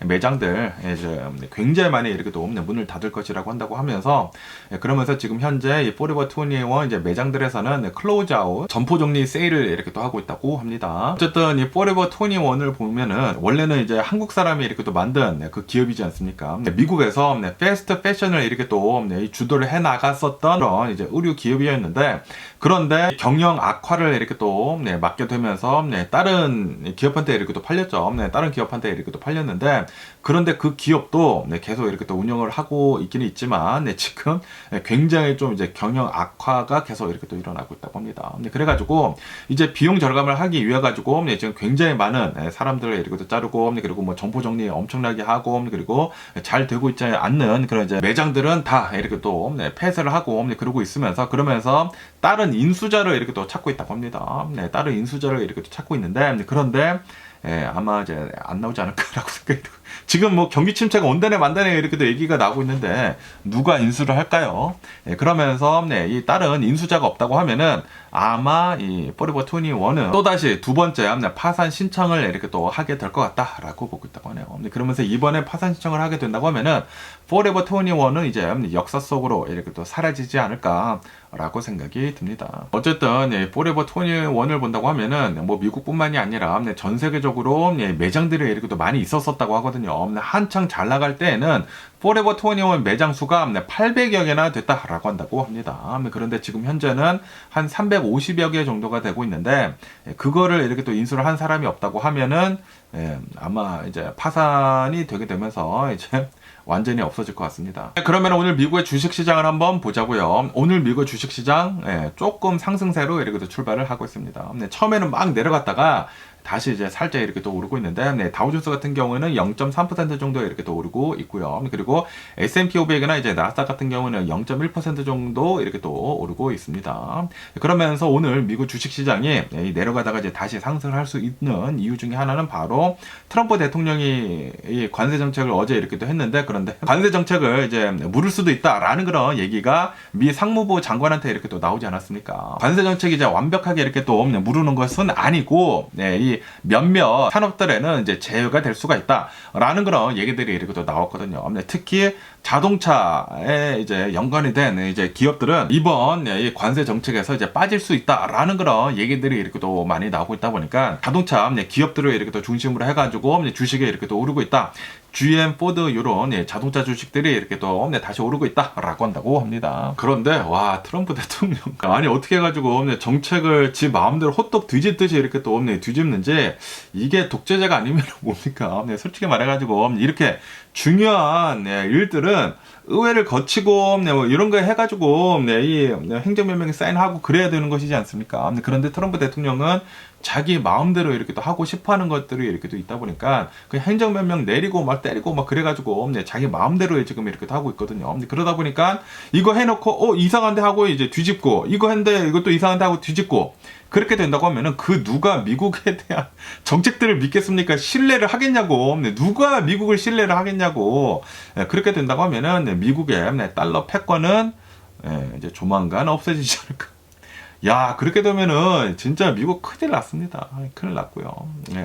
매장들 이제 굉장히 많이 이렇게 또 문을 닫을 것이라고 한다고 하면서 그러면서 지금 현재 이 포레버 21 이제 매장들에서는 클로즈아웃 점포 정리 세일을 이렇게 또 하고 있다고 합니다. 어쨌든 이 포레버 21을 보면은 원래는 이제 한국 사람이 이렇게 또 만든 그 기업이지 않습니까? 미국에서 패스트 패션을 이렇게 또 주도를 해 나갔었던 그런 이제 의류 기업이었는데 그런데 경영 악화를 이렇게 또 맡게 되면서 다른 기업한테 이렇게 또 팔렸죠. 다른 기업한테 이렇게 또 팔렸는데 그런데 그 기업도 계속 이렇게 또 운영을 하고 있기는 있지만 지금 굉장히 좀 이제 경영 악화가 계속 이렇게 또 일어나고 있다고 합니다. 그래가지고 이제 비용 절감을 하기 위해 가지고 지금 굉장히 많은 사람들을 이렇게 또 자르고 그리고 뭐 점포 정리 엄청나게 하고 그리고 잘 되고 있지 않는 그런 이제 매장들은 다 이렇게 또 폐쇄를 하고 그러고 있으면서 그러면서 다른 인수자를 이렇게 또 찾고 있다고 합니다. 다른 인수자를 이렇게 또 찾고 있는데 그런데 아마 이제 안 나오지 않을까라고 생각이 들고 지금 뭐 경기 침체가 온다네 만다네 이렇게도 얘기가 나오고 있는데 누가 인수를 할까요? 그러면서 이 다른 인수자가 없다고 하면은 아마 이 포레버 21은 또다시 두 번째 파산 신청을 이렇게 또 하게 될 것 같다라고 보고 있다고 하네요. 그러면서 이번에 파산 신청을 하게 된다고 하면은 포레버 21은 이제 역사 속으로 이렇게 또 사라지지 않을까라고 생각이 듭니다. 어쨌든 포레버 21을 본다고 하면은 뭐 미국뿐만이 아니라 전 세계적으로 매장들이 이렇게 또 많이 있었었다고 하거든요. 한창 잘 나갈 때에는 포레버 21 매장 수가 800여 개나 됐다라고 한다고 합니다. 그런데 지금 현재는 한 350여 개 정도가 되고 있는데 그거를 이렇게 또 인수를 한 사람이 없다고 하면은 아마 이제 파산이 되게 되면서 이제 완전히 없어질 것 같습니다. 그러면 오늘 미국의 주식시장을 한번 보자고요. 오늘 미국 주식시장 조금 상승세로 이렇게 출발을 하고 있습니다. 처음에는 막 내려갔다가 다시 이제 살짝 이렇게 또 오르고 있는데 다우존스 같은 경우는 0.3% 정도 이렇게 또 오르고 있고요. 그리고 S&P 500이나 이제 나스닥 같은 경우는 0.1% 정도 이렇게 또 오르고 있습니다. 그러면서 오늘 미국 주식시장이 내려가다가 이제 다시 상승을 할 수 있는 이유 중에 하나는 바로 트럼프 대통령이 이 관세 정책을 어제 이렇게 또 했는데 그런데 관세 정책을 이제 물을 수도 있다라는 그런 얘기가 미 상무부 장관한테 이렇게 또 나오지 않았습니까? 관세 정책이 이제 완벽하게 이렇게 또 무르는 것은 아니고 이 몇몇 산업들에는 이제 제휴가 될 수가 있다라는 그런 얘기들이 이렇게 또 나왔거든요. 특히 자동차에 이제 연관이 된 이제 기업들은 이번 이 관세 정책에서 이제 빠질 수 있다라는 그런 얘기들이 이렇게 또 많이 나오고 있다 보니까 자동차 기업들을 이렇게 또 중심으로 해가지고 주식에 이렇게 또 오르고 있다. GM, 포드 이런 자동차 주식들이 이렇게 또 다시 오르고 있다라고 한다고 합니다. 그런데 와 트럼프 대통령 아니 어떻게 해가지고 정책을 지 마음대로 호떡 뒤집듯이 이렇게 또 뒤집는지 이게 독재자가 아니면 뭡니까? 솔직히 말해가지고 이렇게 중요한 일들은 의회를 거치고 뭐 이런 거 해가지고 이 행정명령에 사인하고 그래야 되는 것이지 않습니까? 그런데 트럼프 대통령은 자기 마음대로 이렇게 또 하고 싶어하는 것들이 이렇게 또 있다 보니까 그 행정명령 내리고 막 때리고 막 그래가지고 자기 마음대로 지금 이렇게 또 하고 있거든요. 그러다 보니까 이거 해놓고 이상한데 하고 이제 뒤집고 이거 했는데 이것도 이상한데 하고 뒤집고 그렇게 된다고 하면은 그 누가 미국에 대한 정책들을 믿겠습니까? 신뢰를 하겠냐고. 누가 미국을 신뢰를 하겠냐고. 그렇게 된다고 하면은 미국의 달러 패권은 이제 조만간 없어지지 않을까. 야, 그렇게 되면은 진짜 미국 큰일 났습니다. 큰일 났고요.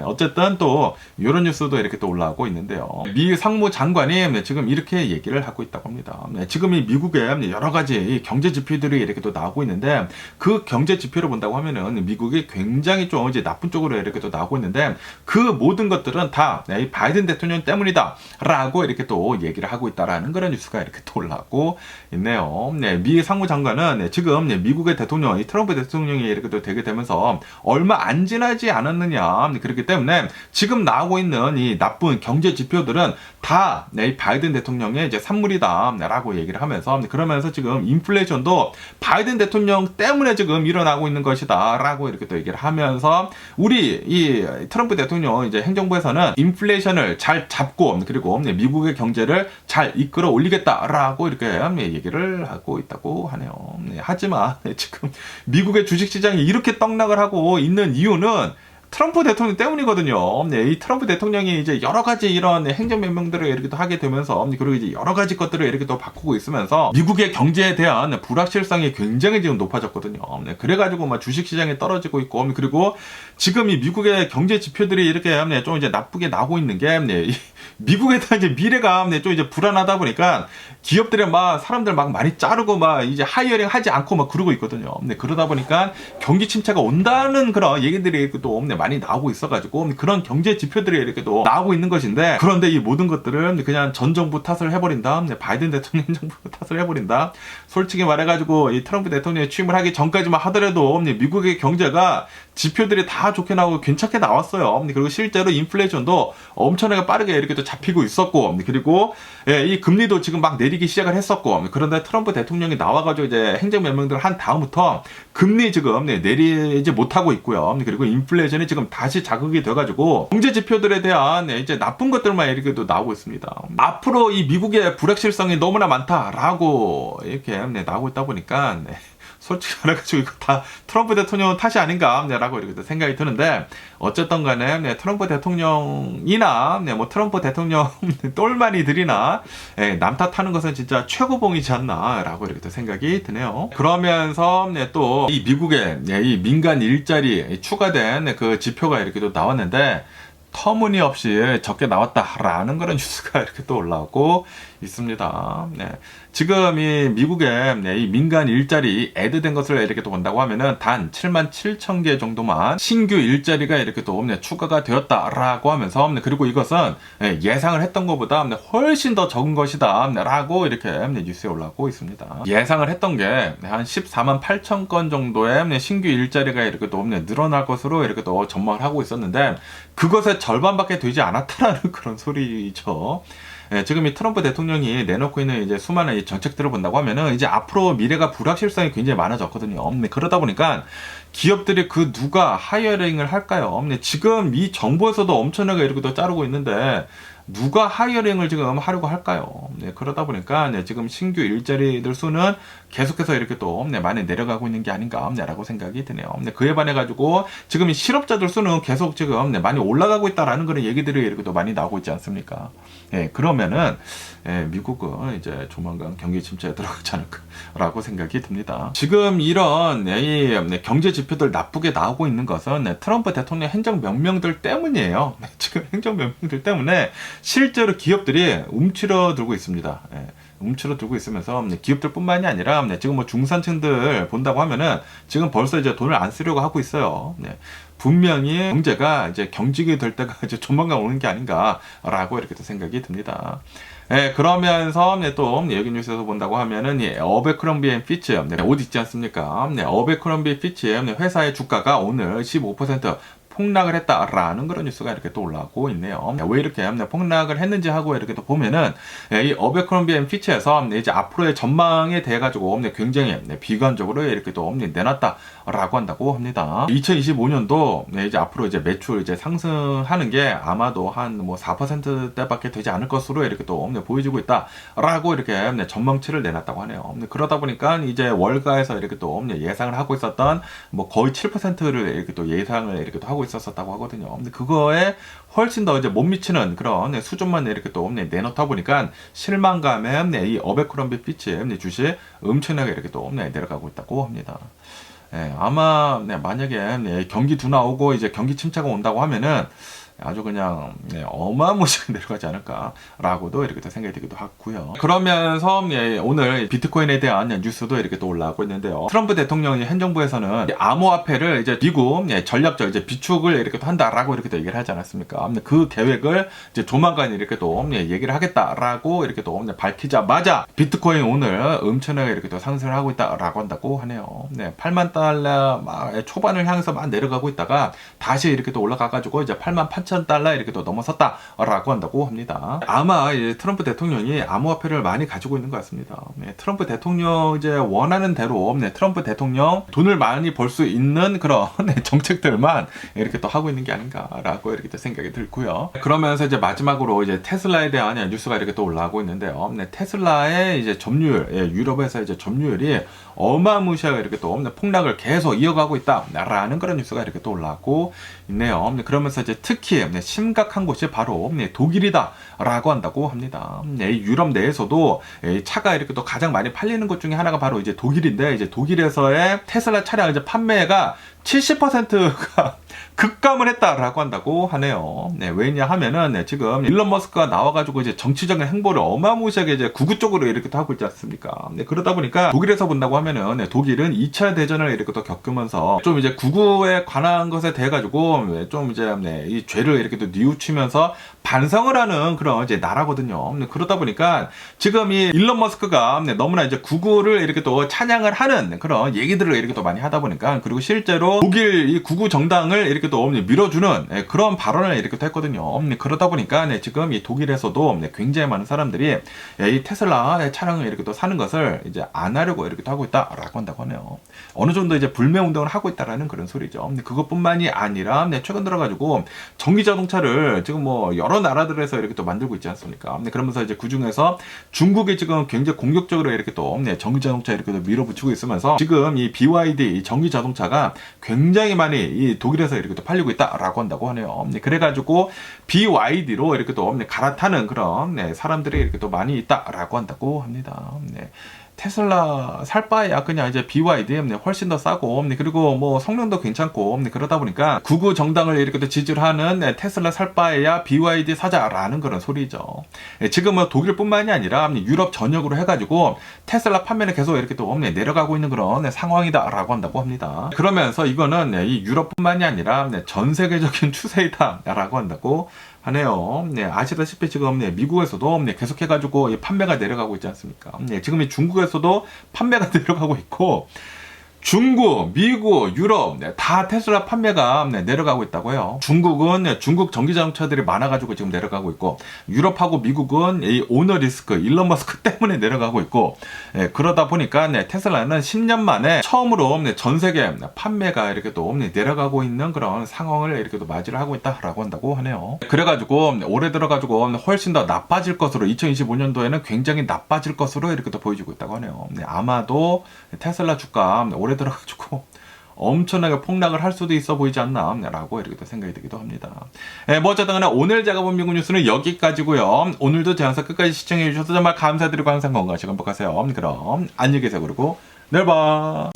어쨌든 또 이런 뉴스도 이렇게 또 올라오고 있는데요. 미 상무장관이 지금 이렇게 얘기를 하고 있다고 합니다. 지금 이 미국의 여러 가지 경제 지표들이 이렇게 또 나오고 있는데 그 경제 지표를 본다고 하면은 미국이 굉장히 좀 이제 나쁜 쪽으로 이렇게 또 나오고 있는데 그 모든 것들은 다 이 바이든 대통령 때문이다라고 이렇게 또 얘기를 하고 있다라는 그런 뉴스가 이렇게 또 올라오고 있네요. 미 상무장관은 지금 미국의 대통령 트럼프 대통령이 이렇게 또 되게 되면서 얼마 안 지나지 않았느냐. 그렇기 때문에 지금 나오고 있는 이 나쁜 경제 지표들은 다 이 바이든 대통령의 이제 산물이다라고 얘기를 하면서 그러면서 지금 인플레이션도 바이든 대통령 때문에 지금 일어나고 있는 것이다라고 이렇게 또 얘기를 하면서 우리 이 트럼프 대통령 이제 행정부에서는 인플레이션을 잘 잡고 그리고 미국의 경제를 잘 이끌어 올리겠다라고 이렇게 얘기를 하고 있다고 하네요. 하지만 지금 미국의 주식시장이 이렇게 떡락을 하고 있는 이유는 트럼프 대통령 때문이거든요. 이 트럼프 대통령이 이제 여러 가지 이런 행정명령들을 이렇게 또 하게 되면서 그리고 이제 여러 가지 것들을 이렇게 또 바꾸고 있으면서 미국의 경제에 대한 불확실성이 굉장히 지금 높아졌거든요. 그래가지고 막 주식시장이 떨어지고 있고 그리고 지금 이 미국의 경제 지표들이 이렇게 좀 이제 나쁘게 나오고 있는 게 미국에 대한 이제 미래가 좀 이제 불안하다 보니까 기업들이 막 사람들 막 많이 자르고 막 이제 하이어링 하지 않고 막 그러고 있거든요. 그러다 보니까 경기 침체가 온다는 그런 얘기들이 또 많이 나오고 있어가지고 그런 경제 지표들이 이렇게 또 나오고 있는 것인데 그런데 이 모든 것들은 그냥 전 정부 탓을 해버린다. 바이든 대통령 정부 탓을 해버린다. 솔직히 말해가지고 이 트럼프 대통령이 취임을 하기 전까지만 하더라도 미국의 경제가 지표들이 다 좋게 나오고 괜찮게 나왔어요. 그리고 실제로 인플레이션도 엄청나게 빠르게 이렇게 또 잡히고 있었고 그리고 이 금리도 지금 막 내리기 시작을 했었고 그런데 트럼프 대통령이 나와가지고 이제 행정명령들을 한 다음부터 금리 지금 내리지 못하고 있고요. 그리고 인플레이션이 지금 다시 자극이 돼가지고 경제 지표들에 대한 이제 나쁜 것들만 이렇게 또 나오고 있습니다. 앞으로 이 미국의 불확실성이 너무나 많다라고 이렇게 나오고 있다 보니까 솔직히 말해가지고 이거 다 트럼프 대통령 탓이 아닌가라고 이렇게 생각이 드는데, 어쨌든 간에 트럼프 대통령이나 뭐 트럼프 대통령 똘마니들이나 남 탓하는 것은 진짜 최고봉이지 않나라고 이렇게 생각이 드네요. 그러면서 또 이 미국의 이 민간 일자리 추가된 그 지표가 이렇게 또 나왔는데, 터무니없이 적게 나왔다라는 그런 뉴스가 이렇게 또 올라오고 있습니다. 네. 지금 이 미국의 이 민간 일자리 애드된 것을 이렇게 또 본다고 하면은 단 77,000개 정도만 신규 일자리가 이렇게 또 추가가 되었다라고 하면서, 그리고 이것은 예상을 했던 것보다 훨씬 더 적은 것이다 라고 이렇게 뉴스에 올라오고 있습니다. 예상을 했던 게 한 14만 8천 건 정도의 신규 일자리가 이렇게 또 늘어날 것으로 이렇게 또 전망을 하고 있었는데, 그것의 절반밖에 되지 않았다라는 그런 소리죠. 지금 이 트럼프 대통령이 내놓고 있는 이제 수많은 이 정책들을 본다고 하면은 이제 앞으로 미래가 불확실성이 굉장히 많아졌거든요. 그러다 보니까 기업들이 그 누가 하이어링을 할까요? 지금 이 정부에서도 엄청나게 이렇게 또 자르고 있는데 누가 하이어링을 지금 하려고 할까요? 그러다 보니까 지금 신규 일자리들 수는 계속해서 이렇게 또 많이 내려가고 있는 게 아닌가라고 생각이 드네요. 그에 반해 가지고 지금 이 실업자들 수는 계속 지금 많이 올라가고 있다라는 그런 얘기들이 이렇게 또 많이 나오고 있지 않습니까? 그러면은 미국은 이제 조만간 경기 침체에 들어가지 않을까라고 생각이 듭니다. 지금 이런 이 경제 지표들 나쁘게 나오고 있는 것은 트럼프 대통령 행정 명령들 때문이에요. 지금 행정 명령들 때문에 실제로 기업들이 움츠러들고 있습니다. 움츠러들고 있으면서 기업들뿐만이 아니라 지금 뭐 중산층들 본다고 하면은 지금 벌써 이제 돈을 안 쓰려고 하고 있어요. 분명히 경제가 이제 경직이 될 때가 이제 조만간 오는 게 아닌가라고 이렇게 또 생각이 듭니다. 그러면서 또 여기 뉴스에서 본다고 하면은 어베크럼비 앤 피치 옷 있지 않습니까? 어베크럼비 피치 회사의 주가가 오늘 15% 폭락을 했다라는 그런 뉴스가 이렇게 또 올라오고 있네요. 왜 이렇게 폭락을 했는지 하고 이렇게 또 보면은 이 어베크럼비 앤 피치에서 이제 앞으로의 전망에 대해 가지고 굉장히 비관적으로 이렇게 또 내놨다라고 한다고 합니다. 2025년도 이제 앞으로 이제 매출 이제 상승하는 게 아마도 한 뭐 4%대밖에 되지 않을 것으로 이렇게 또 보여지고 있다라고 이렇게 전망치를 내놨다고 하네요. 그러다 보니까 이제 월가에서 이렇게 또 예상을 하고 있었던 뭐 거의 7%를 이렇게 또 예상을 이렇게 또 하고 있었다고 하거든요. 근데 그거에 훨씬 더 이제 못 미치는 그런 수준만 이렇게 또 내놓다 보니까 실망감에 이 어베크럼비 피치 주식 엄청나게 이렇게 또 내려가고 있다고 합니다. 아마 만약에 경기 둔화 오고 이제 경기 침체가 온다고 하면은 아주 그냥 어마무시하게 내려가지 않을까라고도 이렇게 또 생각이 들기도 하고요. 그러면서 오늘 비트코인에 대한 뉴스도 이렇게 또 올라오고 있는데요. 트럼프 대통령이 행정부에서는 암호화폐를 이제 미국 전략적 이제 비축을 이렇게 또 한다라고 이렇게 또 얘기를 하지 않았습니까? 그 계획을 이제 조만간 이렇게 또 얘기를 하겠다라고 이렇게 또 밝히자마자 비트코인 오늘 엄청나게 이렇게 또 상승을 하고 있다라고 한다고 하네요. 8만 달러 초반을 향해서 막 내려가고 있다가 다시 이렇게 또 올라가가지고 이제 8만 8천 달러 이렇게 또 넘어섰다라고 한다고 합니다. 아마 이제 트럼프 대통령이 암호화폐를 많이 가지고 있는 것 같습니다. 트럼프 대통령 이제 원하는 대로 트럼프 대통령 돈을 많이 벌 수 있는 그런 정책들만 이렇게 또 하고 있는 게 아닌가라고 이렇게 또 생각이 들고요. 그러면서 이제 마지막으로 이제 테슬라에 대한 뉴스가 이렇게 또 올라오고 있는데요. 테슬라의 이제 점유율, 유럽에서 이제 점유율이 어마무시하게 이렇게 또 폭락을 계속 이어가고 있다라는 그런 뉴스가 이렇게 또 올라오고 있네요. 그러면서 이제 특히 심각한 곳이 바로 독일이다라고 한다고 합니다. 유럽 내에서도 차가 이렇게 또 가장 많이 팔리는 곳 중에 하나가 바로 이제 독일인데, 이제 독일에서의 테슬라 차량 이제 판매가 70%가 급감을 했다라고 한다고 하네요. 왜냐 하면은 지금 일론 머스크가 나와가지고 이제 정치적인 행보를 어마무시하게 이제 극우 쪽으로 이렇게 또 하고 있지 않습니까? 그러다 보니까 독일에서 본다고 하면은 독일은 2차 대전을 이렇게 또 겪으면서 좀 이제 극우에 관한 것에 대해 가지고 좀 이제 이 죄를 이렇게 또 뉘우치면서 반성을 하는 그런 이제 나라거든요. 그러다 보니까 지금 이 일론 머스크가 너무나 이제 극우를 이렇게 또 찬양을 하는 그런 얘기들을 이렇게 또 많이 하다 보니까, 그리고 실제로 그래가지고 독일 이 구구 정당을 이렇게 또 밀어주는 그런 발언을 이렇게 또 했거든요. 그러다 보니까 지금 이 독일에서도 굉장히 많은 사람들이 이 테슬라 차량을 이렇게 또 사는 것을 이제 안 하려고 이렇게 또 하고 있다라고 한다고 하네요. 어느 정도 이제 불매 운동을 하고 있다라는 그런 소리죠. 그것뿐만이 아니라 최근 들어가지고 전기 자동차를 지금 뭐 여러 나라들에서 이렇게 또 만들고 있지 않습니까? 그러면서 이제 그 중에서 중국이 지금 굉장히 공격적으로 이렇게 또 전기 자동차 이렇게 또 밀어붙이고 있으면서 지금 이 BYD 전기 자동차가 굉장히 많이 이 독일에서 이렇게 또 팔리고 있다라고 한다고 하네요. 그래가지고 BYD로 이렇게 또 갈아타는 그런 사람들이 이렇게 또 많이 있다라고 한다고 합니다. 테슬라 살 바에야 그냥 이제 BYD 훨씬 더 싸고 그리고 뭐 성능도 괜찮고 그러다 보니까 구구 정당을 이렇게 또 지지를 하는 테슬라 살 바에야 BYD 사자라는 그런 소리죠. 지금은 독일뿐만이 아니라 유럽 전역으로 해가지고 테슬라 판매는 계속 이렇게 또 내려가고 있는 그런 상황이다라고 한다고 합니다. 그러면서 이거는 이 유럽뿐만이 아니라 전 세계적인 추세이다라고 한다고 하네요. 아시다시피 지금 미국에서도 계속해가지고 판매가 내려가고 있지 않습니까? 지금 이 중국에서도 판매가 내려가고 있고 중국, 미국, 유럽 다 테슬라 판매가 내려가고 있다고요. 중국은 중국 전기자동차들이 많아가지고 지금 내려가고 있고 유럽하고 미국은 이 오너 리스크, 일론 머스크 때문에 내려가고 있고 그러다 보니까 테슬라는 10년 만에 처음으로 전 세계 판매가 이렇게 또 내려가고 있는 그런 상황을 이렇게 또 맞이를 하고 있다라고 한다고 하네요. 그래가지고 올해 들어가지고 훨씬 더 나빠질 것으로 2025년도에는 굉장히 나빠질 것으로 이렇게 또 보여지고 있다고 하네요. 아마도 테슬라 주가 올해 들어가지고 엄청나게 폭락을 할 수도 있어 보이지 않나 라고 이렇게 또 생각이 들기도 합니다. 뭐 어쨌든 간에 오늘 제가 본 미국 뉴스는 여기까지고요. 오늘도 제 영상 끝까지 시청해 주셔서 정말 감사드리고 항상 건강하시고 행복하세요. 그럼 안녕히 계세요. 그리고 내일 봐.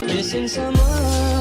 Missing someone